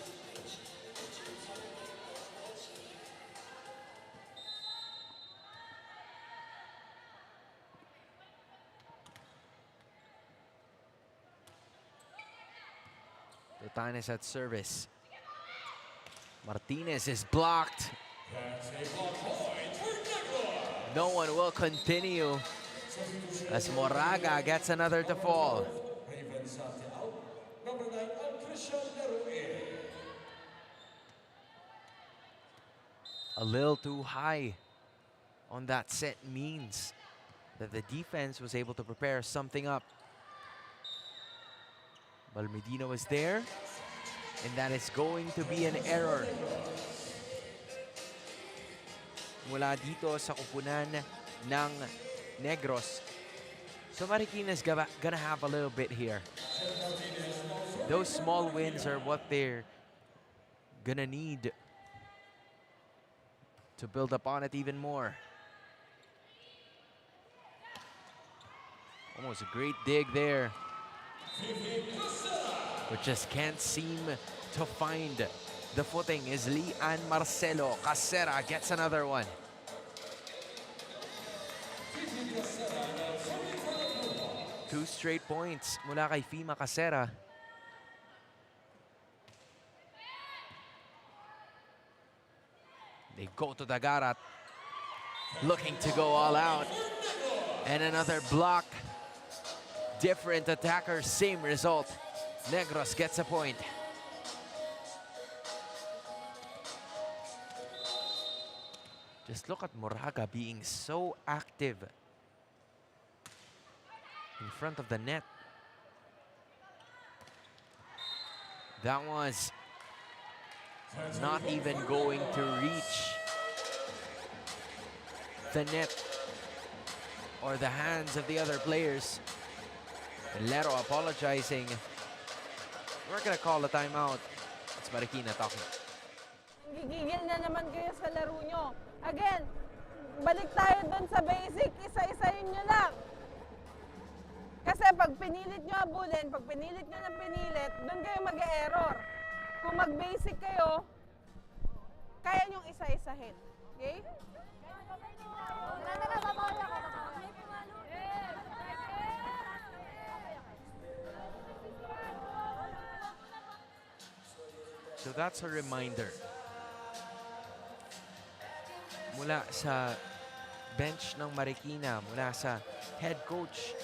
Totanes at service. Martinez is blocked. No one will continue as Moraga gets another to fall. A little too high on that set means that the defense was able to prepare something up. Balmedino is there, and that is going to be an error. Mula dito sa kupunan ng Negros. So Marikina's gonna have a little bit here. Those small wins are what they're gonna need to build upon it even more. Almost a great dig there. But just can't seem to find the footing is Lian Marcelo. Casera gets another one. Two straight points mula kay Fima Casera. They go to Dagarat, looking to go all out. And another block. Different attackers, same result. Negros gets a point. Just look at Moraga being so active in front of the net. That was not even going to reach the net or the hands of the other players. Lero apologizing. We're gonna call a timeout. It's Marikina talking. Gigigil na naman kayo sa laro nyo. Again, balik tayo dun sa basic. Isa-isayin nyo lang. Kasi pag pinilit nyo abulin, pag pinilit nyo ng pinilit, dun kayo mag-error. Kung mag-basic kayo, kaya nyong isa-isahin. Okay? So that's a reminder. Mula sa bench ng Marikina, mula sa head coach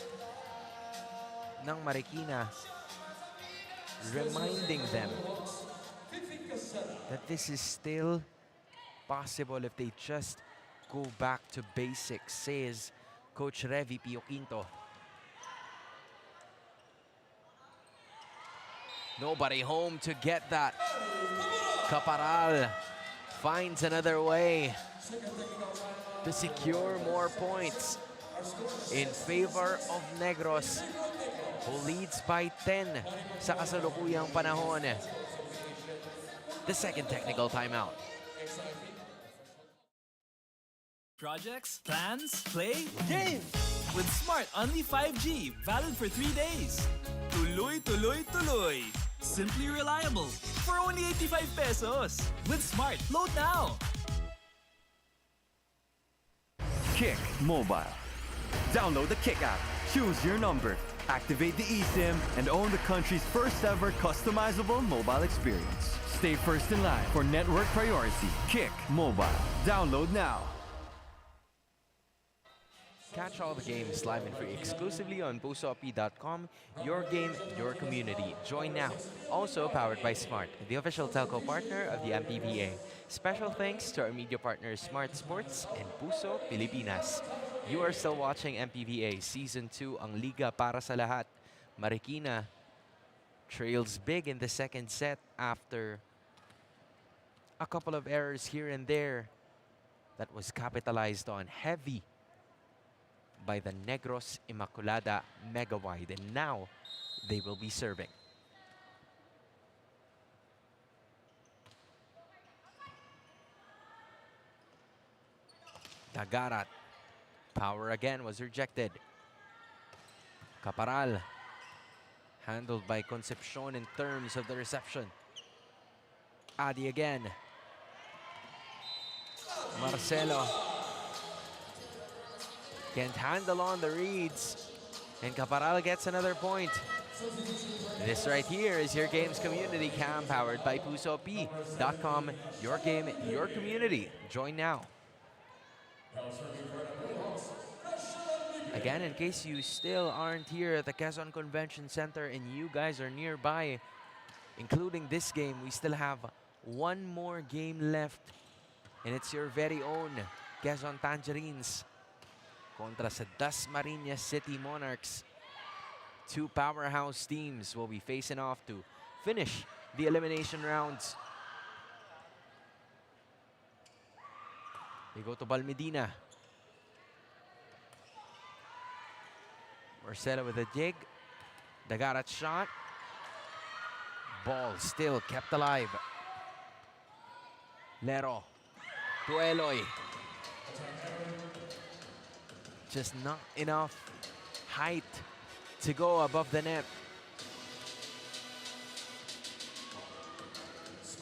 ng Marikina, reminding them that this is still possible if they just go back to basics, says Coach Revi Pio Quinto. Nobody home to get that. Caparal finds another way to secure more points in favor of Negros, who leads by 10 sa kasalukuyang panahon. The second technical timeout. Projects, plans, play, game! With Smart Only 5G, valid for 3 days. Tuloy, tuloy, tuloy. Simply reliable for only 85 pesos. With Smart, load now. Kick Mobile. Download the Kick app, choose your number, activate the eSIM, and own the country's first ever customizable mobile experience. Stay first in line for network priority. Kick Mobile. Download now. Catch all the games live and free exclusively on pusoop.com. Your game, your community. Join now. Also powered by Smart, the official telco partner of the MPBA. Special thanks to our media partners Smart Sports and Puso Pilipinas. You are still watching MPBA Season 2, ang liga para sa lahat. Marikina trails big in the second set after a couple of errors here and there that was capitalized on heavy by the Negros Immaculada Mega Wide, and now they will be serving. Tagarat. Power again was rejected. Caparal. Handled by Concepcion in terms of the reception. Adi again. Marcelo. Can't handle on the reads. And Caparal gets another point. This right here is your game's community cam powered by PusoP.com. Your game, your community. Join now. Again, in case you still aren't here at the Quezon Convention Center and you guys are nearby, including this game, we still have one more game left. And it's your very own Quezon Tangerines kontra sa Dasmariñas City Monarchs. Two powerhouse teams will be facing off to finish the elimination rounds. They go to Balmedina. Marcelo with a dig. Dagarat shot. Ball still kept alive. Lero to Eloy. Just not enough height to go above the net.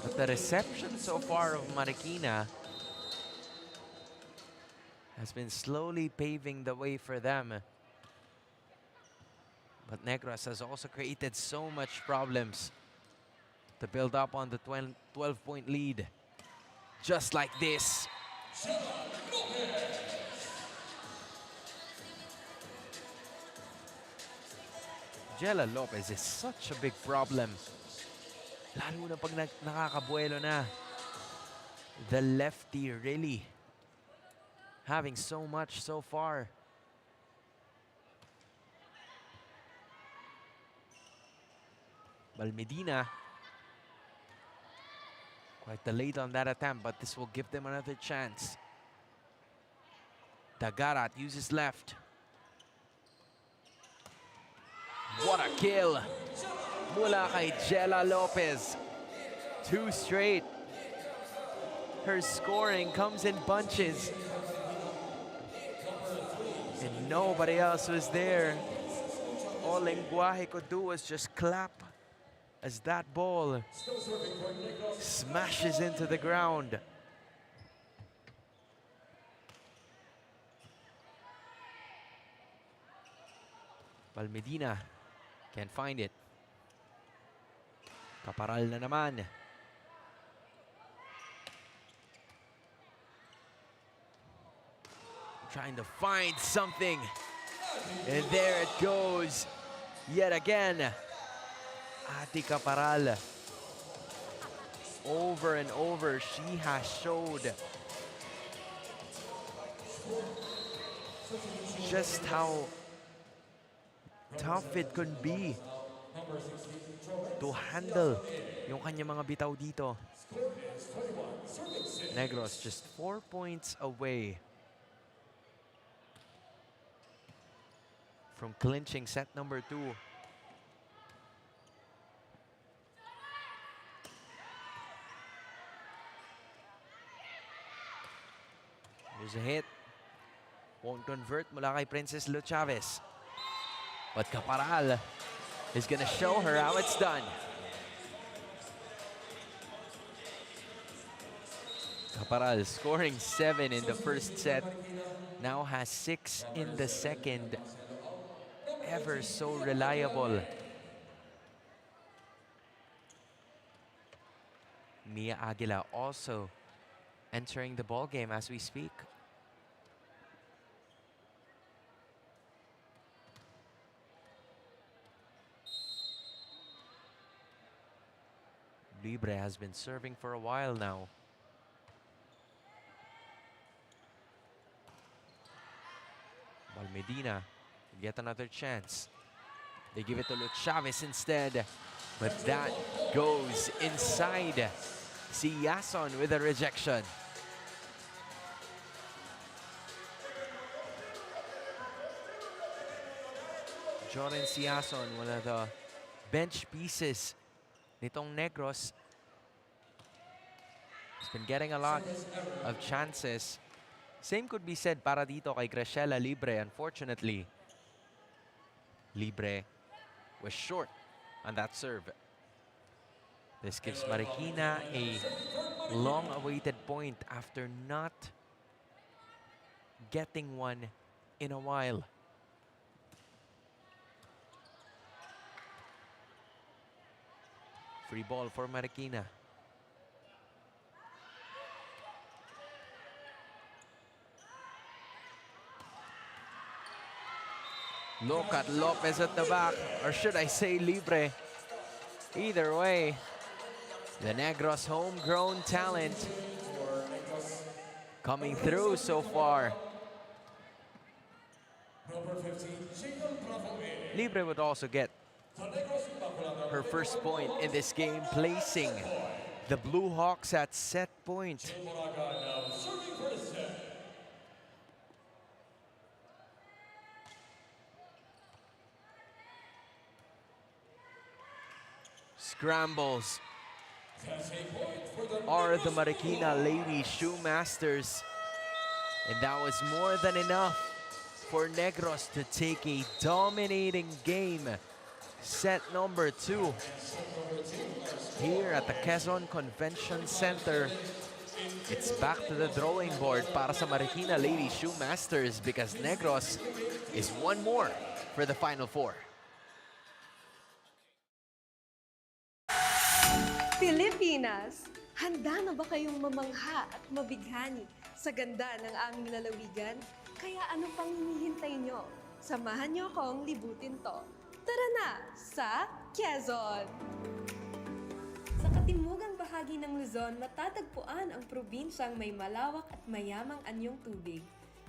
But the reception so far of Marikina has been slowly paving the way for them. But Negros has also created so much problems to build up on the 12-point lead. Just like this. Jella Lopez is such a big problem. Lalo na pag nakakabuelo na. The lefty really having so much so far. Balmedina. Quite late on that attempt, but this will give them another chance. Tagarat uses left. What a kill! Mula kay Jella Lopez. 2 straight. Her scoring comes in bunches. And nobody else was there. All Lenguaje could do was just clap as that ball smashes into the ground. Balmedina can't find it. Caparal na naman. Trying to find something. And there it goes. Yet again. Ati Caparal. Over and over, she has showed just how tough it could be to handle yung kanya mga bitaw dito. Negros just 4 points away from clinching set number 2. There's a hit. Won't convert mula kay Princess Lu Chavez. But Caparal is going to show her how it's done. Caparal scoring 7 in the first set. Now has 6 in the second. Ever so reliable. Mia Aguila also entering the ball game as we speak. Libre has been serving for a while now. Balmedina, yet another chance. They give it to Lu Chavez instead, but that goes inside. Siason with a rejection. Joren Siason, one of the bench pieces nitong Negros. He's been getting a lot of chances Same could be said para dito kay Graciela Libre. Unfortunately, Libre was short on that serve. This gives Marikina a long-awaited point after not getting one in a while. Free ball for Marikina. Look at Lopez at the back, or should I say Libre. Either way, the Negros homegrown talent coming through so far. Libre would also get her first point in this game, placing the Blue Hawks at set point. Scrambles are the Marikina Lady Shoemasters. And that was more than enough for Negros to take a dominating game. Set number 2 here at the Quezon Convention Center. It's back to the drawing board para sa Marikina Lady Shoemasters because Negros is one more for the Final Four. Pilipinas, handa na ba kayong mamangha at mabighani sa ganda ng aming lalawigan? Kaya ano pang hinihintay nyo? Samahan nyo akong libutin to. Tara na sa Quezon! Sa katimugang bahagi ng Luzon, matatagpuan ang probinsyang may malawak at mayamang anyong tubig.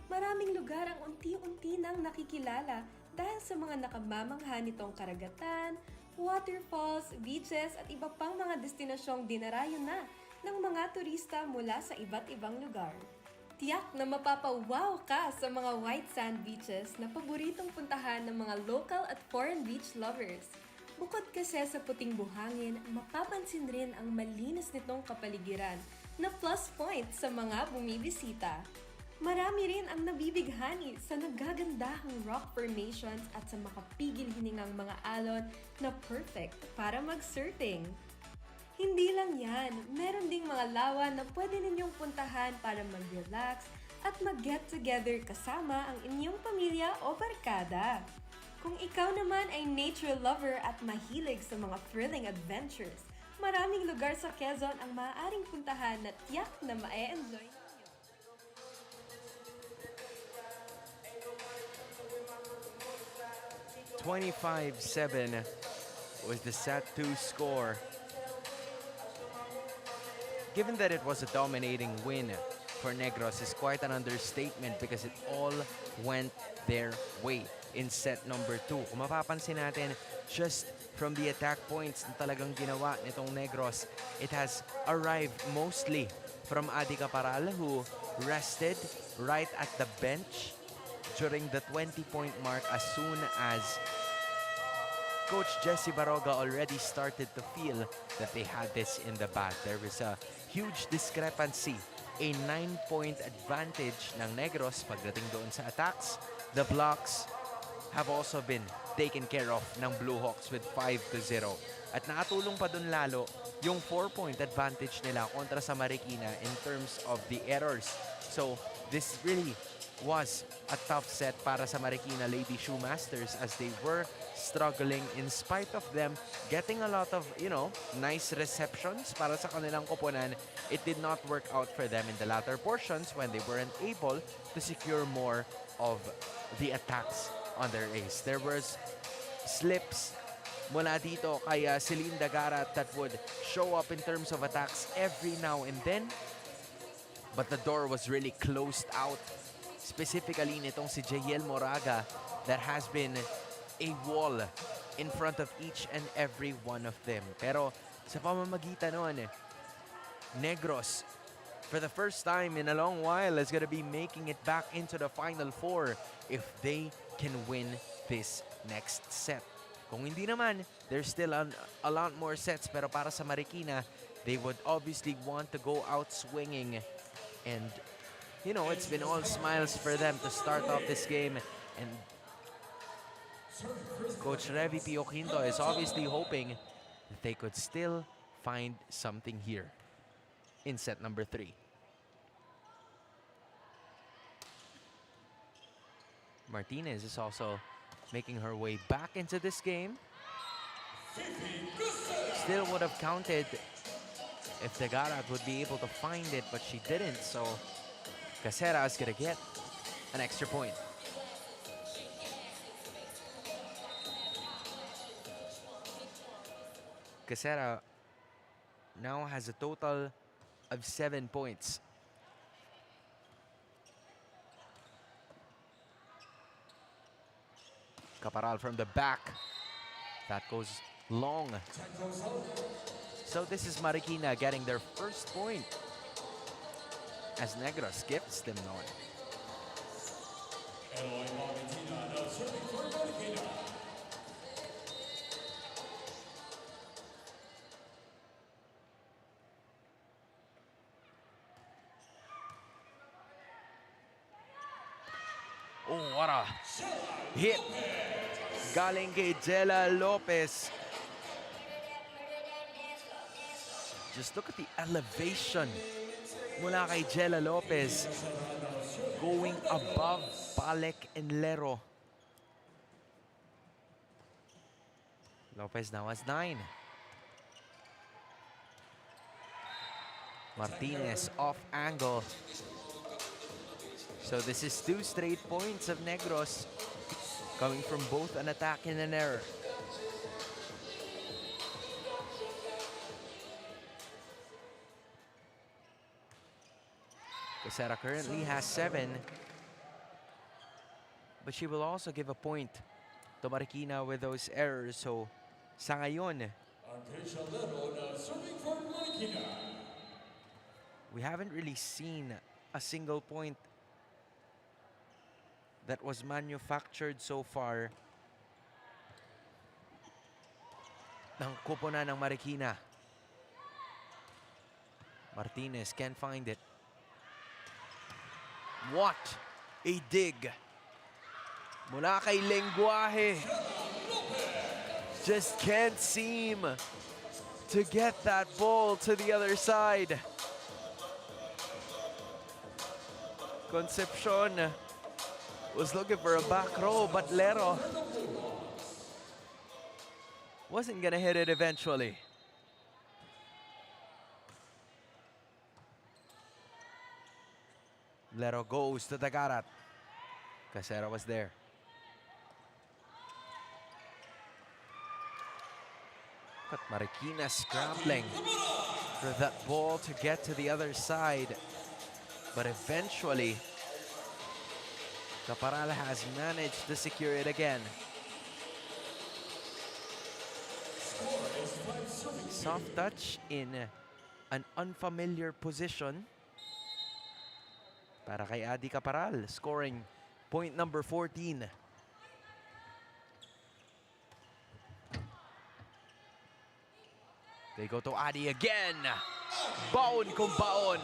Maraming lugar ang unti-unti nang nakikilala dahil sa mga nakamamangha nitong karagatan, waterfalls, beaches at iba pang mga destinasyong dinarayo na ng mga turista mula sa iba't ibang lugar. Tiyak na mapapawaw ka sa mga white sand beaches na paboritong puntahan ng mga local at foreign beach lovers. Bukod kasi sa puting buhangin, mapapansin rin ang malinis nitong kapaligiran na plus point sa mga bumibisita. Marami rin ang nabibighani sa nagagandahang rock formations at sa makapigil hiningang mga alon na perfect para mag-surfing. Hindi lang yan, meron ding mga lawa na pwede ninyong puntahan para mag-relax at mag-get together kasama ang inyong pamilya o barkada. Kung ikaw naman ay nature lover at mahilig sa mga thrilling adventures, maraming lugar sa Quezon ang maaaring puntahan na tiyak na ma-enjoy. 25-7 was the set 2 score. Given that it was a dominating win for Negros is quite an understatement because it all went their way in set number 2. Kung mapapansin natin, just from the attack points na talagang ginawa nitong Negros, it has arrived mostly from Adi Caparal, who rested right at the bench during the 20-point mark as soon as Coach Jesse Baroga already started to feel that they had this in the bag. There was a huge discrepancy, a 9-point advantage ng Negros pagdating doon sa attacks. The blocks have also been taken care of ng Blue Hawks with 5-0. At nakatulong pa dun lalo yung 4-point advantage nila kontra sa Marikina in terms of the errors. So this really was a tough set para sa Marikina Lady Shoemasters as they were struggling in spite of them getting a lot of, nice receptions para sa kanilang koponan. It did not work out for them in the latter portions when they weren't able to secure more of the attacks on their ace. There was slips mula dito kay Celine Dagarat that would show up in terms of attacks every now and then, but the door was really closed out. Specifically nitong si Jael Moraga, that has been a wall in front of each and every one of them. Pero sa pamamagitan nun, Negros, for the first time in a long while, is gonna be making it back into the Final Four if they can win this next set. Kung hindi naman, there's still a lot more sets, pero para sa Marikina, they would obviously want to go out swinging and you know, it's been all smiles for them to start off this game. And Coach Revy Pio Quinto is obviously hoping that they could still find something here in set number 3. Martinez is also making her way back into this game. Still would have counted if Tagarat would be able to find it, but she didn't, so Casera is gonna get an extra point. Casera now has a total of 7 points. Caparal from the back. That goes long. So this is Marikina getting their first point as Negros gifts them one. Oh, what a hit. Galing kay Jella Lopez. Just look at the elevation mula kay Jella Lopez. Going above Palek and Lero. Lopez now has 9. Martinez off angle. So this is 2 straight points of Negros coming from both an attack and an error. Casera currently has 7, but she will also give a point to Marikina with those errors. So sa ngayon, we haven't really seen a single point that was manufactured so far ng koponan ng Marikina. Martinez can't find it. What a dig mula kay Lenguaje. Just can't seem to get that ball to the other side. Concepcion was looking for a back row, but Lero wasn't gonna hit it eventually. Lero goes to Tagarat. Casera was there. But Marikina scrambling for that ball to get to the other side. But eventually, Caparal has managed to secure it again. Soft touch in an unfamiliar position para kay Adi Caparal, scoring point number 14. They go to Adi again. Baon kung baon.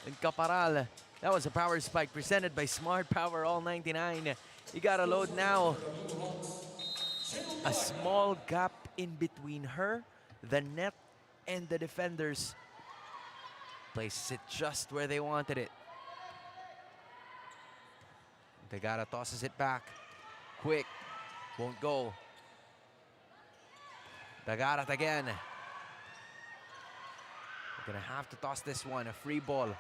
And Caparal, that was a power spike presented by Smart Power All 99. You gotta load now. A small gap in between her, the net, and the defenders. Places it just where they wanted it. Tagara tosses it back. Quick. Won't go. Tagarat again. We're gonna have to toss this one. A free ball.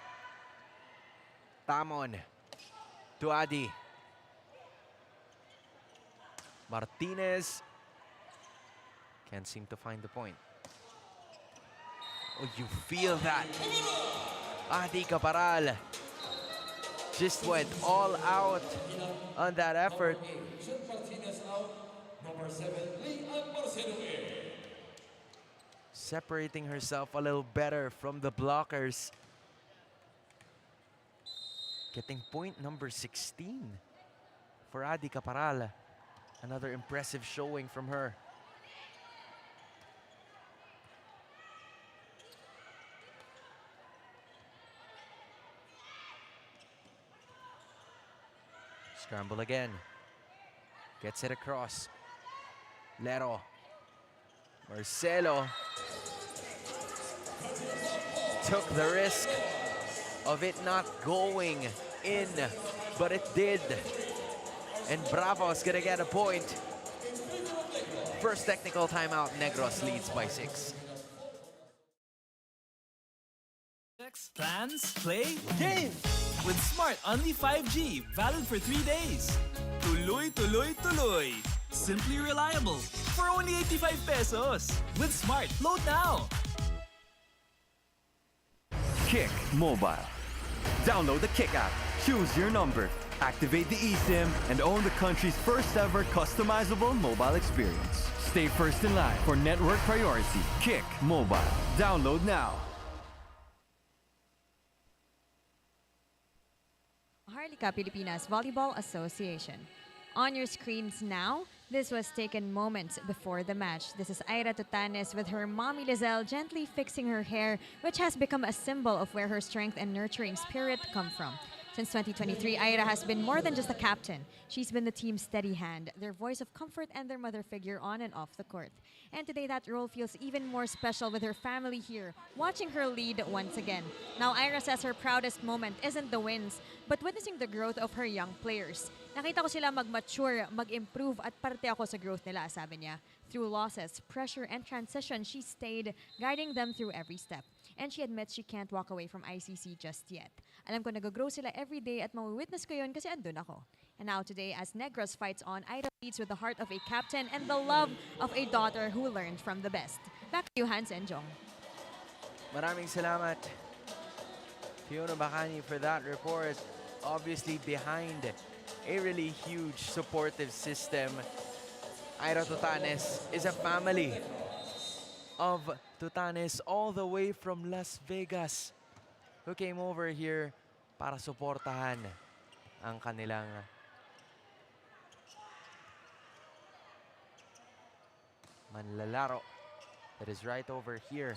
Tamon to Adi. Martinez can't seem to find the point. Oh, you feel that. Adi Caparal just went all out on that effort. Separating herself a little better from the blockers. Getting point number 16 for Adi Caparal. Another impressive showing from her. Scramble again. Gets it across. Lero. Marcelo took the risk of it not going in, but it did. And Bravo's gonna get a point. First technical timeout, Negros leads by 6. Plans, play, game! With Smart Only 5G, valid for 3 days. Tuloy, tuloy, tuloy. Simply reliable. For only 85 pesos. With Smart, load now. Kick Mobile. Download the Kick app, choose your number, activate the eSIM, and own the country's first ever customizable mobile experience. Stay first in line for network priority. Kick Mobile. Download now. Maharlika Pilipinas Volleyball Association. On your screens now, this was taken moments before the match. This is Aira Tutanes with her mommy Lizelle gently fixing her hair, which has become a symbol of where her strength and nurturing spirit come from. Since 2023, Aira has been more than just a captain. She's been the team's steady hand, their voice of comfort, and their mother figure on and off the court. And today, that role feels even more special with her family here, watching her lead once again. Now, Aira says her proudest moment isn't the wins, but witnessing the growth of her young players. Nakita ko sila mag-mature, mag-improve, at parte ako sa growth nila, sabi niya. Through losses, pressure, and transition, she stayed, guiding them through every step. And she admits she can't walk away from ICC just yet. Alam ko nag-grow sila every day at mawitness ko yun kasi andun ako. And now today, as Negros fights on, Aira leads with the heart of a captain and the love of a daughter who learned from the best. Back to you, Hans and Jong. Maraming salamat, Fiona Bacani, for that report. Obviously behind a really huge supportive system. Aira Tutanes is a family of Tutanes all the way from Las Vegas who came over here para suportahan ang kanilang manlalaro that is right over here.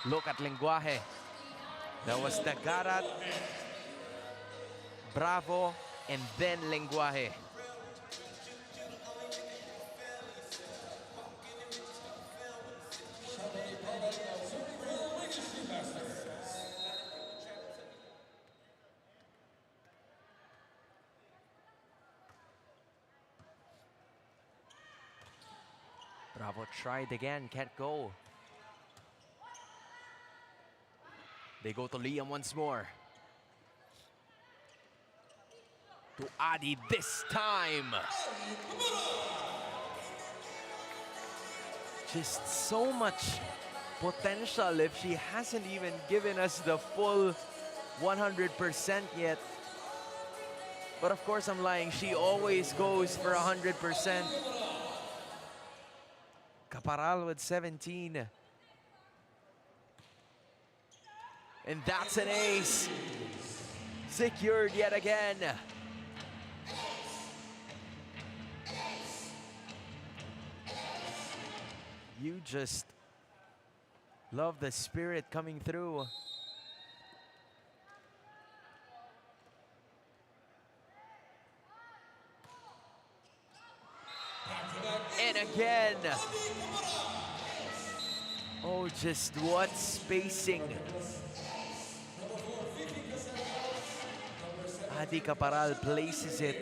Look at Lenguaje. That was Dagarat, Bravo, and then Lenguaje. Bravo tried again, can't go. They go to Liam once more. To Adi this time. Just so much potential if she hasn't even given us the full 100% yet. But of course I'm lying, she always goes for 100%. Caparal with 17. And that's an ace. Secured yet again. You just love the spirit coming through. And again. Oh, just what spacing. Adi Caparal places it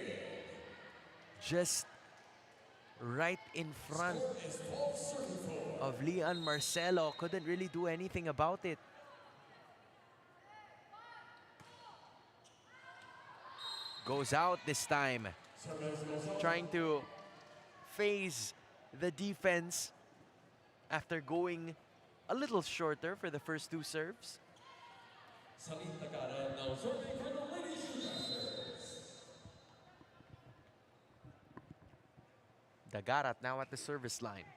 just right in front of Lian Marcelo. Couldn't really do anything about it. Goes out this time. Trying to phase the defense after going a little shorter for the first two serves. Dagarat now at the service line.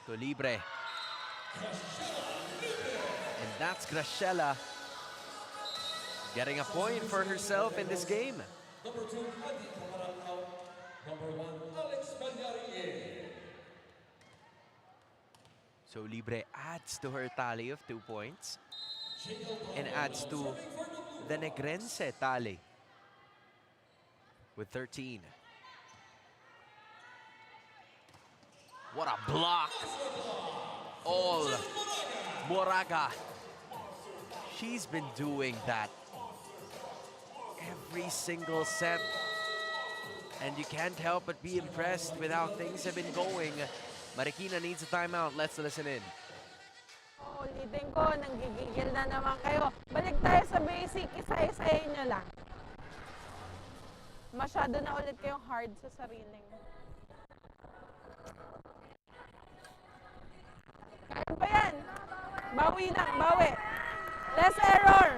To Libre. And that's Graciela getting a point for herself in this game. So Libre adds to her tally of 2 points and adds to the Negrense tally with 13. What a block! All Moraga. She's been doing that every single set. And you can't help but be impressed with how things have been going. Marikina needs a timeout. Let's listen in. Ulitin ko, nanggigigil na naman kayo. Balik tayo sa basic, isa-isahin nyo lang. Masyado na ulit kayong hard sa sarili. Kaya pa yan. Bawi lang, bawi. Less error.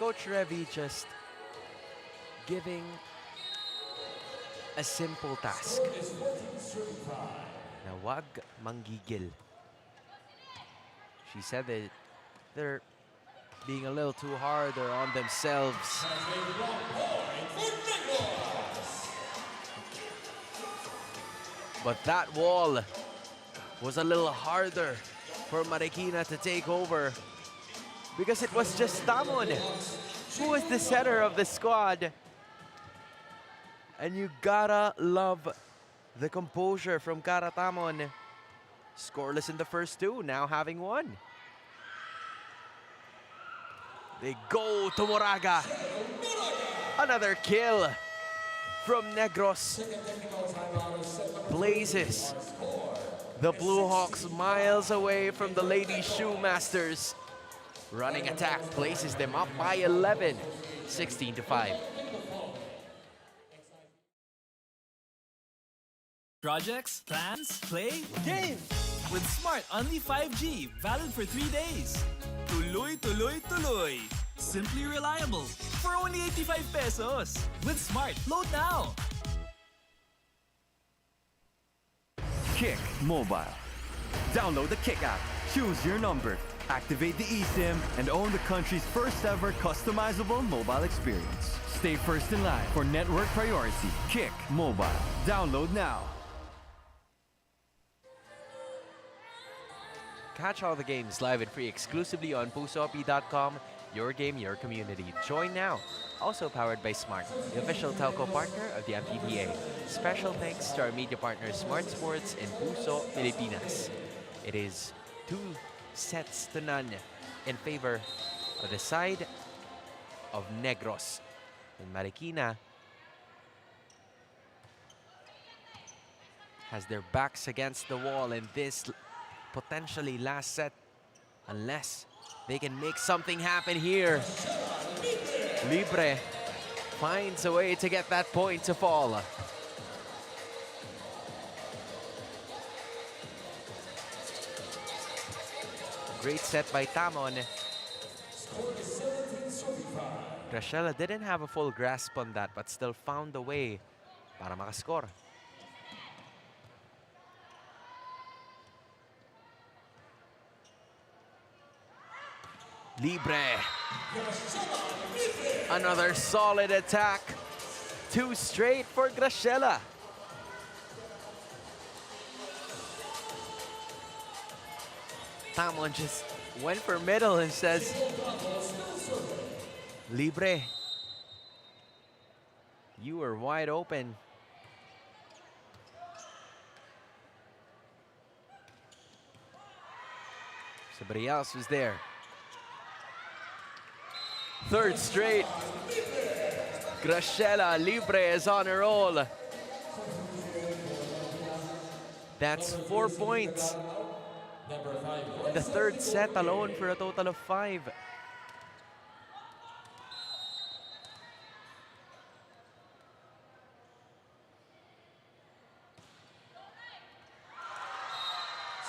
Coach Revy just giving a simple task. Na wag manggigil. She said that they're being a little too hard or on themselves. But that wall was a little harder for Marikina to take over because it was just Tamon who was the center of the squad. And you gotta love the composure from Karatamon. Scoreless in the first two, now having one. They go to Moraga. Another kill from Negros. Blazes the Blue Hawks miles away from the Lady Shoemasters. Running attack places them up by 11, 16-5. Projects, plans, play, games! With Smart Only 5G, valid for 3 days. Tuloy, tuloy, tuloy. Simply reliable. For only 85 pesos. With Smart, load now. Kick Mobile. Download the Kick app, choose your number, activate the eSIM, and own the country's first ever customizable mobile experience. Stay first in line for network priority. Kick Mobile. Download now. Catch all the games live and free exclusively on pusopi.com. Your game, your community. Join now. Also powered by Smart, the official telco partner of the MPBA. Special thanks to our media partner Smart Sports and Puso Pilipinas. It is 2 sets to none in favor of the side of Negros. And Marikina has their backs against the wall in this potentially last set, unless they can make something happen here. Libre finds a way to get that point to fall. Great set by Tamon. Graciela didn't have a full grasp on that, but still found a way para makascore. Libre. Another solid attack. 2 straight for Graciela. Tamon just went for middle and says, Libre, you were wide open. Somebody else was there. 3rd straight. Graciela Libre is on a roll. That's 4 points in the 3rd set alone for a total of 5.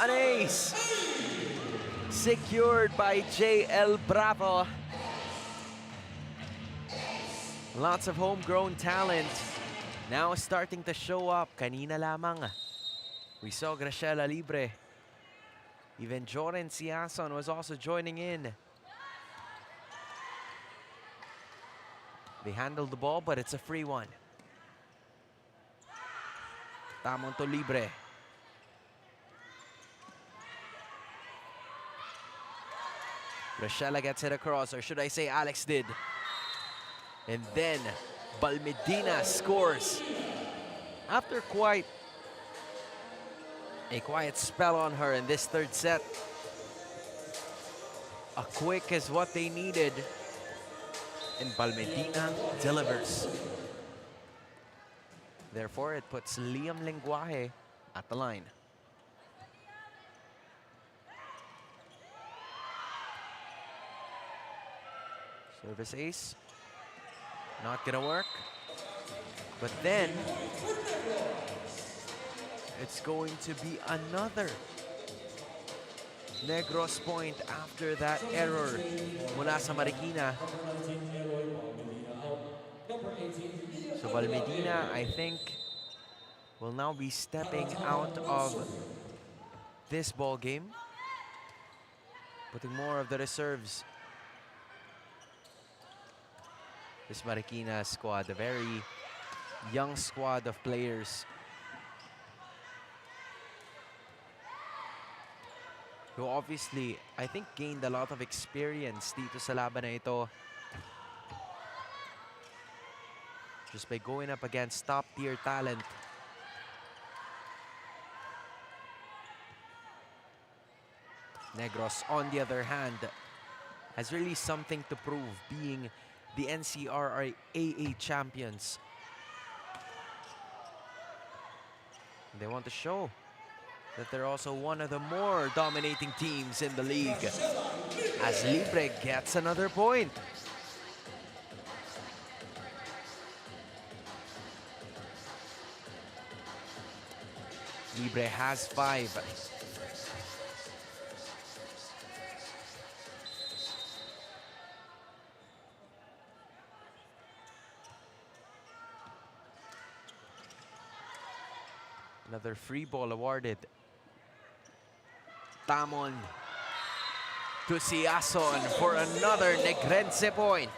An ace secured by JL Bravo. Lots of homegrown talent now starting to show up. Kanina lamang we saw Graciela Libre. Even Joren Siason was also joining in. They handle the ball, but it's a free one. Tamon to Libre. Rochella gets it across, or should I say Alex did. And then Balmedina scores. After a quiet spell on her in this third set. A quick is what they needed. And Balmedina delivers. Therefore, it puts Liam Lenguaje at the line. Service ace. Not gonna work. But then, it's going to be another Negros point after that error mula sa Marikina. So Balmedina, I think, will now be stepping out of this ball game, putting more of the reserves. This Marikina squad, a very young squad of players who obviously, I think, gained a lot of experience dito sa laban na ito. Just by going up against top-tier talent. Negros, on the other hand, has really something to prove, being the NCRAA champions. They want to show that they're also one of the more dominating teams in the league. As Libre gets another point. Libre has 5. Another free ball awarded. Tamon to Siason for another Negrense point.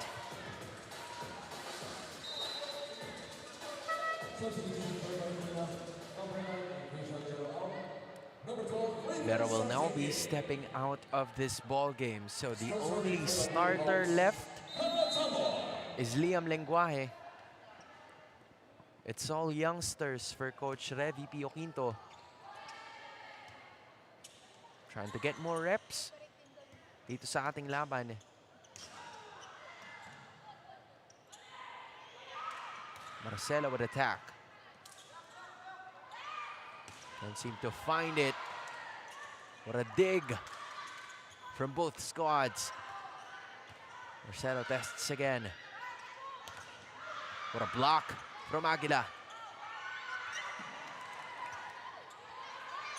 Vera will now be stepping out of this ball game. So the only starter left is Liam Lenguaje. It's all youngsters for Coach Revy Pio Quinto. Trying to get more reps dito sa ating laban. Marcelo would attack. Can't seem to find it. What a dig from both squads. Marcelo tests again. What a block from Aguila.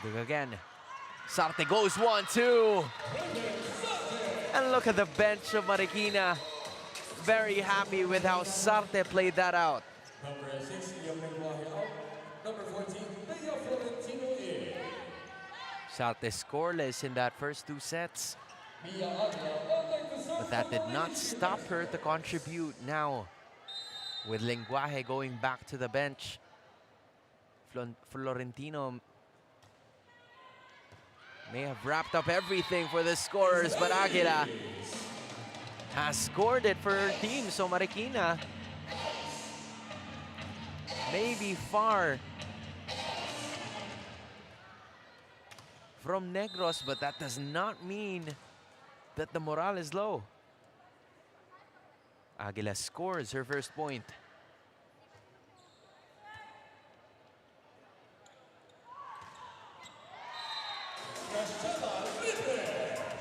Dig again. Sarte goes 1-2. And look at the bench of Marikina. Very happy with how Sarte played that out. Number 6, Liam Lenguaje out. Number 14, Bea Florentino in. Sarte scoreless in that first 2 sets. Mia Aguila, But that did not stop her to contribute now. With Lenguaje going back to the bench. Florentino may have wrapped up everything for the scorers, but Aguila has scored it for her team. So Marikina may be far from Negros, but that does not mean that the morale is low. Aguila scores her first point.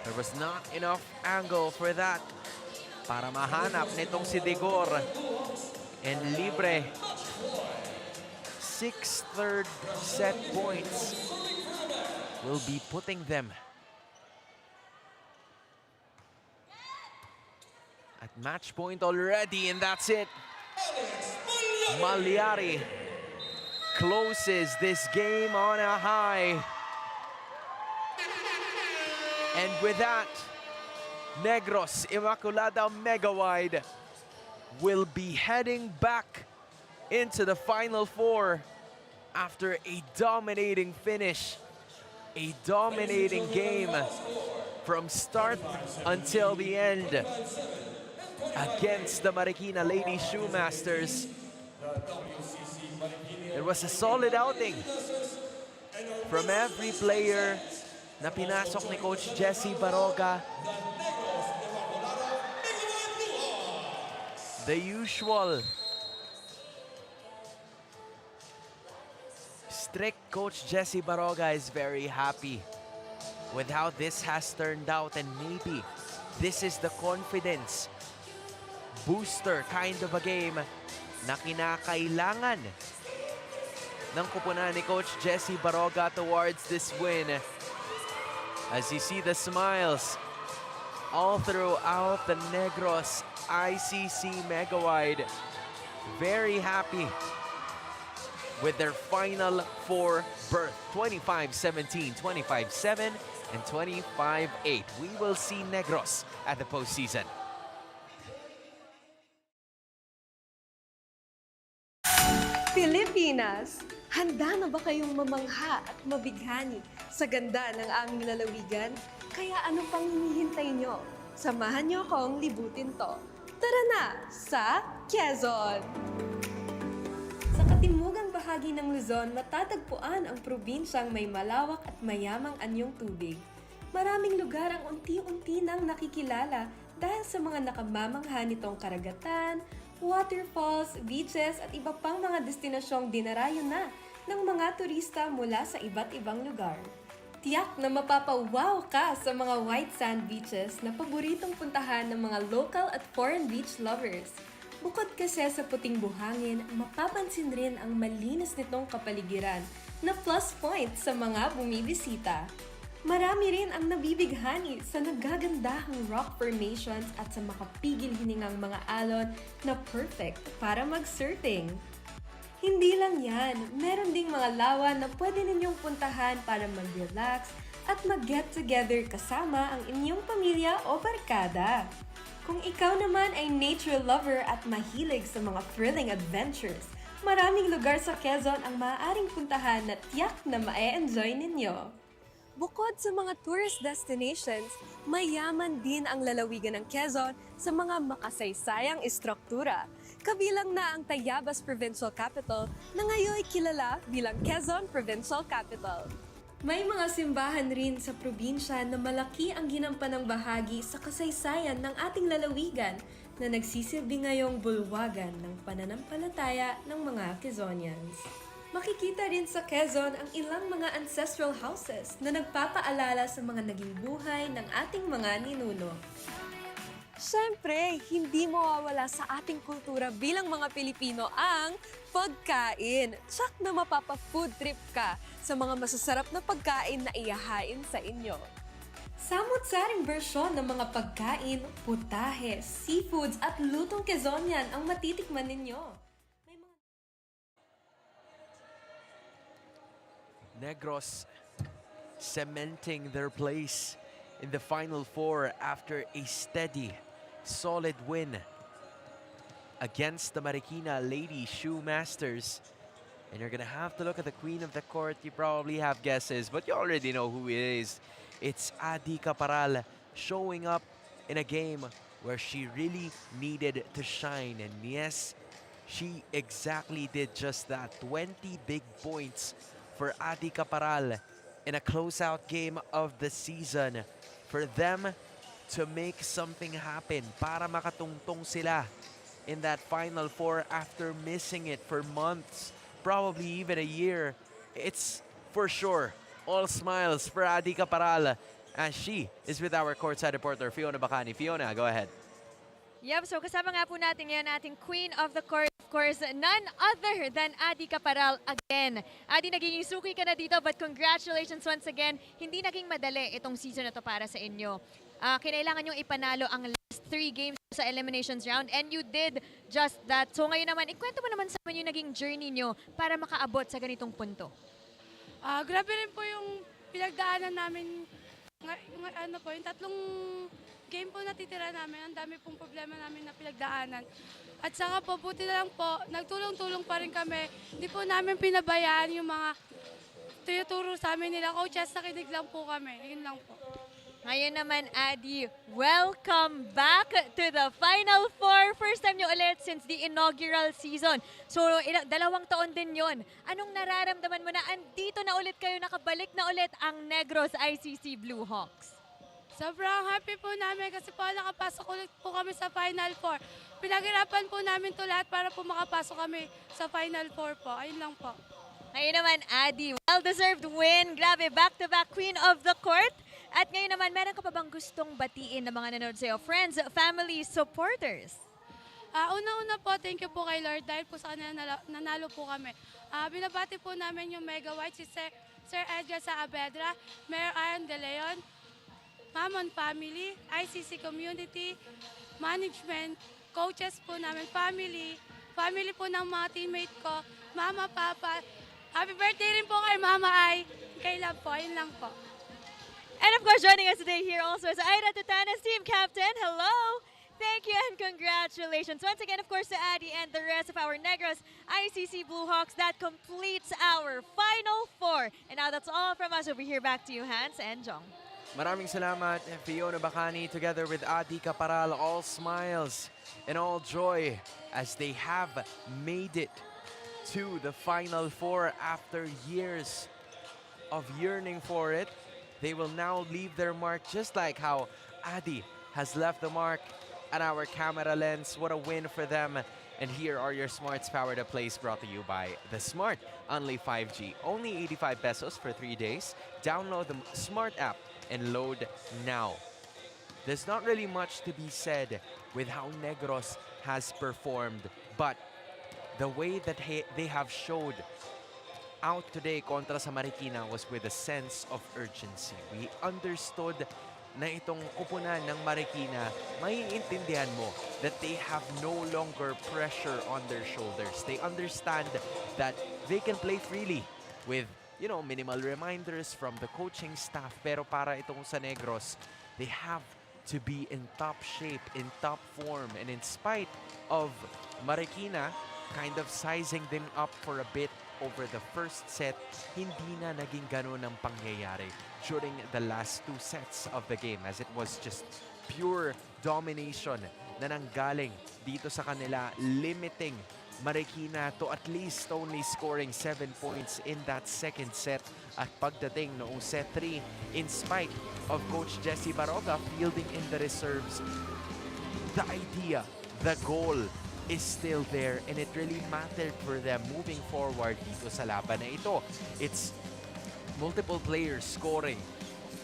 There was not enough angle for that para mahanap nitong si Digor. And Libre, 6 third set points will be putting them at match point already, and that's it. Malyari closes this game on a high. And with that, Negros Immaculada Mega Wide will be heading back into the Final Four after a dominating finish, a dominating game from start until the end against the Marikina Lady Shoemasters. It was a solid outing from every player na pinasok ni Coach Jessie Baroga. The usual strict Coach Jessie Baroga is very happy with how this has turned out, and maybe this is the confidence booster kind of a game na kinakailangan ng kupunan ni Coach Jessie Baroga towards this win. As you see the smiles all throughout the Negros ICC Mega Wide, very happy with their Final Four berth. 25-17, 25-7, and 25-8. We will see Negros at the postseason. Pilipinas, handa na ba kayong mamangha at mabighani sa ganda ng aming lalawigan? Kaya ano pang hinihintay nyo? Samahan nyo akong libutin to. Tara na sa Quezon! Sa katimugang bahagi ng Luzon, matatagpuan ang probinsyang may malawak at mayamang anyong tubig. Maraming lugar ang unti-unti nang nakikilala dahil sa mga nakamamangha nitong karagatan, waterfalls, beaches at iba pang mga destinasyong dinarayo na ng mga turista mula sa iba't ibang lugar. Tiyak na mapapawaw ka sa mga white sand beaches na paboritong puntahan ng mga local at foreign beach lovers. Bukod kasi sa puting buhangin, mapapansin rin ang malinis nitong kapaligiran na plus point sa mga bumibisita. Marami rin ang nabibighani sa nagagandahang rock formations at sa makapigil hiningang mga alon na perfect para mag-surfing. Hindi lang yan, meron ding mga lawa na pwede ninyong puntahan para mag-relax at mag-get together kasama ang inyong pamilya o barkada. Kung ikaw naman ay nature lover at mahilig sa mga thrilling adventures, maraming lugar sa Quezon ang maaaring puntahan na tiyak na ma-enjoy ninyo. Bukod sa mga tourist destinations, mayaman din ang lalawigan ng Quezon sa mga makasaysayang istruktura. Kabilang na ang Tayabas Provincial Capital na ngayon kilala bilang Quezon Provincial Capital. May mga simbahan rin sa probinsya na malaki ang ginampanang bahagi sa kasaysayan ng ating lalawigan na nagsisilbi ngayong bulwagan ng pananampalataya ng mga Quezonians. Makikita rin sa Quezon ang ilang mga ancestral houses na nagpapaalala sa mga naging buhay ng ating mga ninuno. Siyempre, hindi mawawala sa ating kultura bilang mga Pilipino ang pagkain. Tsak na mapapa-food trip ka sa mga masasarap na pagkain na iyahain sa inyo. Samot-saring bersyon ng mga pagkain, putahe, seafoods at lutong Quezonian ang matitikman ninyo. Negros cementing their place in the Final Four after a steady, solid win against the Marikina Lady Shoemasters. And you're gonna have to look at the queen of the court. You probably have guesses, but you already know who it is. It's Adi Caparal showing up in a game where she really needed to shine. And yes, she exactly did just that. 20 big points for Adi Caparal in a closeout game of the season. For them to make something happen para makatungtong sila in that Final Four after missing it for months, probably even a year. It's for sure all smiles for Adi Caparal as she is with our courtside reporter, Fiona Bacani. Fiona, go ahead. Yep, so kasama nga po natin ngayon ating Queen of the Court, of course, none other than Adi Caparal again. Adi, naging suki ka na dito, but congratulations once again. Hindi naging madali itong season na to para sa inyo. Kinailangan yung ipanalo ang last 3 games sa eliminations round, and you did just that. So ngayon naman, ikwento mo naman sa amin yung naging journey nyo para makaabot sa ganitong punto. Grabe rin po yung pinagdaanan namin, yung 3 game po natitira namin, ang dami pong problema namin na pinagdaanan. At saka po, buti na lang po, nagtulong-tulong pa rin kami. Hindi po namin pinabayaan yung mga tuyuturo sa amin nila. Coaches, nakinig lang po kami. Yun lang po. Ngayon naman, Adi, welcome back to the Final Four. First time nyo ulit since the inaugural season. So, 2 taon din yon. Anong nararamdaman mo na andito na ulit kayo, nakabalik na ulit ang Negros ICC Blue Hawks? Sobrang happy po namin kasi po nakapasok ulit po kami sa Final Four. Pinaghirapan po namin to lahat para po makapasok kami sa Final Four po. Ayun lang po. Ngayon naman, Adi, well-deserved win. Grabe, back-to-back Queen of the Court. At ngayon naman, meron ka pa bang gustong batiin ng mga nanonood sa'yo? Friends, family, supporters? Una-una po, thank you po kay Lord dahil po sa kanila nanalo po kami. Binabati po namin yung Mega White, si Sir Edgar Saavedra, Mayor Aaron De Leon, Mamon Family, ICC Community, Management, coaches po namin, family po ng mga teammate ko, Mama, Papa. Happy birthday rin po kay Mama Ay, kay Love po, yun lang po. And of course, joining us today here also is Aira Tutanas, team captain. Hello! Thank you and congratulations. Once again, of course, to Adi and the rest of our Negros ICC Blue Hawks. That completes our Final Four. And now that's all from us. Over here, back to you, Hans and Jong. Maraming salamat, Fiona Bacani, together with Adi Caparal, all smiles and all joy as they have made it to the Final Four after years of yearning for it. They will now leave their mark just like how Adi has left the mark at our camera lens. What a win for them. And here are your Smart's Power to Place brought to you by The Smart. Only 5G. Only 85 pesos for 3 days. Download the Smart app and load now. There's not really much to be said with how Negros has performed, but the way that they have showed out today kontra sa Marikina was with a sense of urgency. We understood na itong kupunan ng Marikina, maiintindihan mo that they have no longer pressure on their shoulders. They understand that they can play freely with, you know, minimal reminders from the coaching staff. Pero para itong sa Negros, they have to be in top shape, in top form. And in spite of Marikina kind of sizing them up for a bit over the first set, hindi na naging ganun ang pangyayari during the last 2 sets of the game, as it was just pure domination na nanggaling dito sa kanila, limiting Marikina to at least only scoring 7 points in that second set. At pagdating noong set 3, in spite of Coach Jesse Baroga fielding in the reserves, the idea, the goal is still there, and it really mattered for them moving forward dito sa laban na ito. It's multiple players scoring.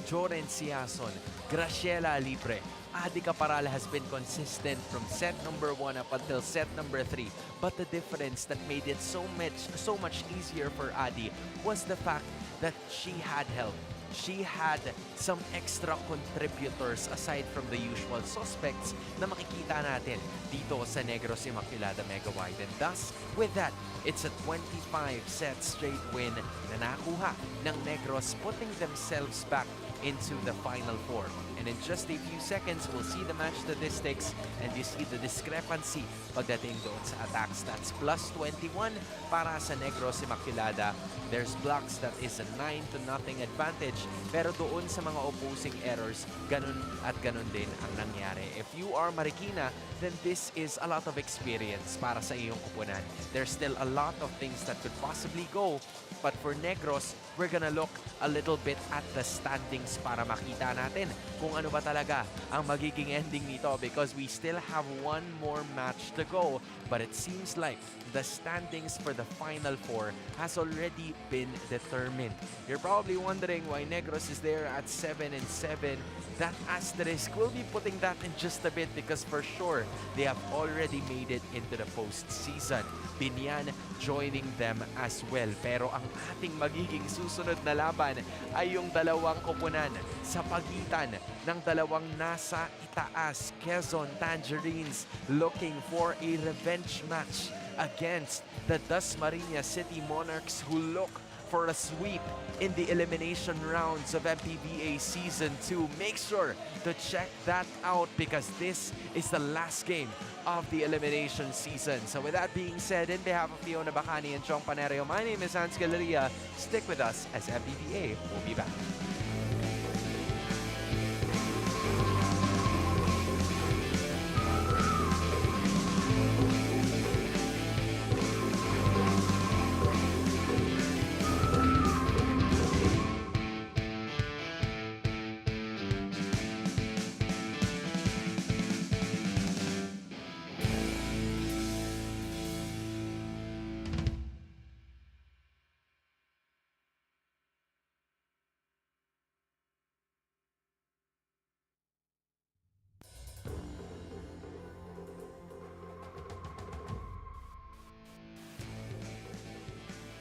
Joren Siason, Graciela Libre, Adi Caparal has been consistent from set number 1 up until set number 3. But the difference that made it so much easier for Adi was the fact that she had help. She had some extra contributors aside from the usual suspects na makikita natin dito sa Negros Immaculada Mega Wide. And thus, with that, it's a 25-set straight win na nakuha ng Negros, putting themselves back into the Final Four. And in just a few seconds, we'll see the match statistics and you see the discrepancy pagdating doon sa attack stats. Plus 21 para sa Negros Immaculada. There's blocks that is a 9-0 advantage. Pero doon sa mga opposing errors, ganun at ganun din ang nangyari. If you are Marikina, then this is a lot of experience para sa iyong kupunan. There's still a lot of things that could possibly go. But for Negros, we're gonna look a little bit at the standings para makita natin kung ano ba talaga ang magiging ending nito, because we still have one more match to go. But it seems like the standings for the Final Four has already been determined. You're probably wondering why Negros is there at 7-7. That asterisk, we'll be putting that in just a bit, because for sure, they have already made it into the postseason. Binyan joining them as well. Pero ang ating magiging susunod na laban ay yung dalawang koponan sa pagitan ng dalawang nasa itaas. Quezon Tangerines looking for a revenge match against the Dasmariñas City Monarchs, who look for a sweep in the elimination rounds of MPBA Season 2. Make sure to check that out because this is the last game of the elimination season. So with that being said, in behalf of Fiona Bacani and Chong Panerio, my name is Hans Galeria. Stick with us as MPBA will be back.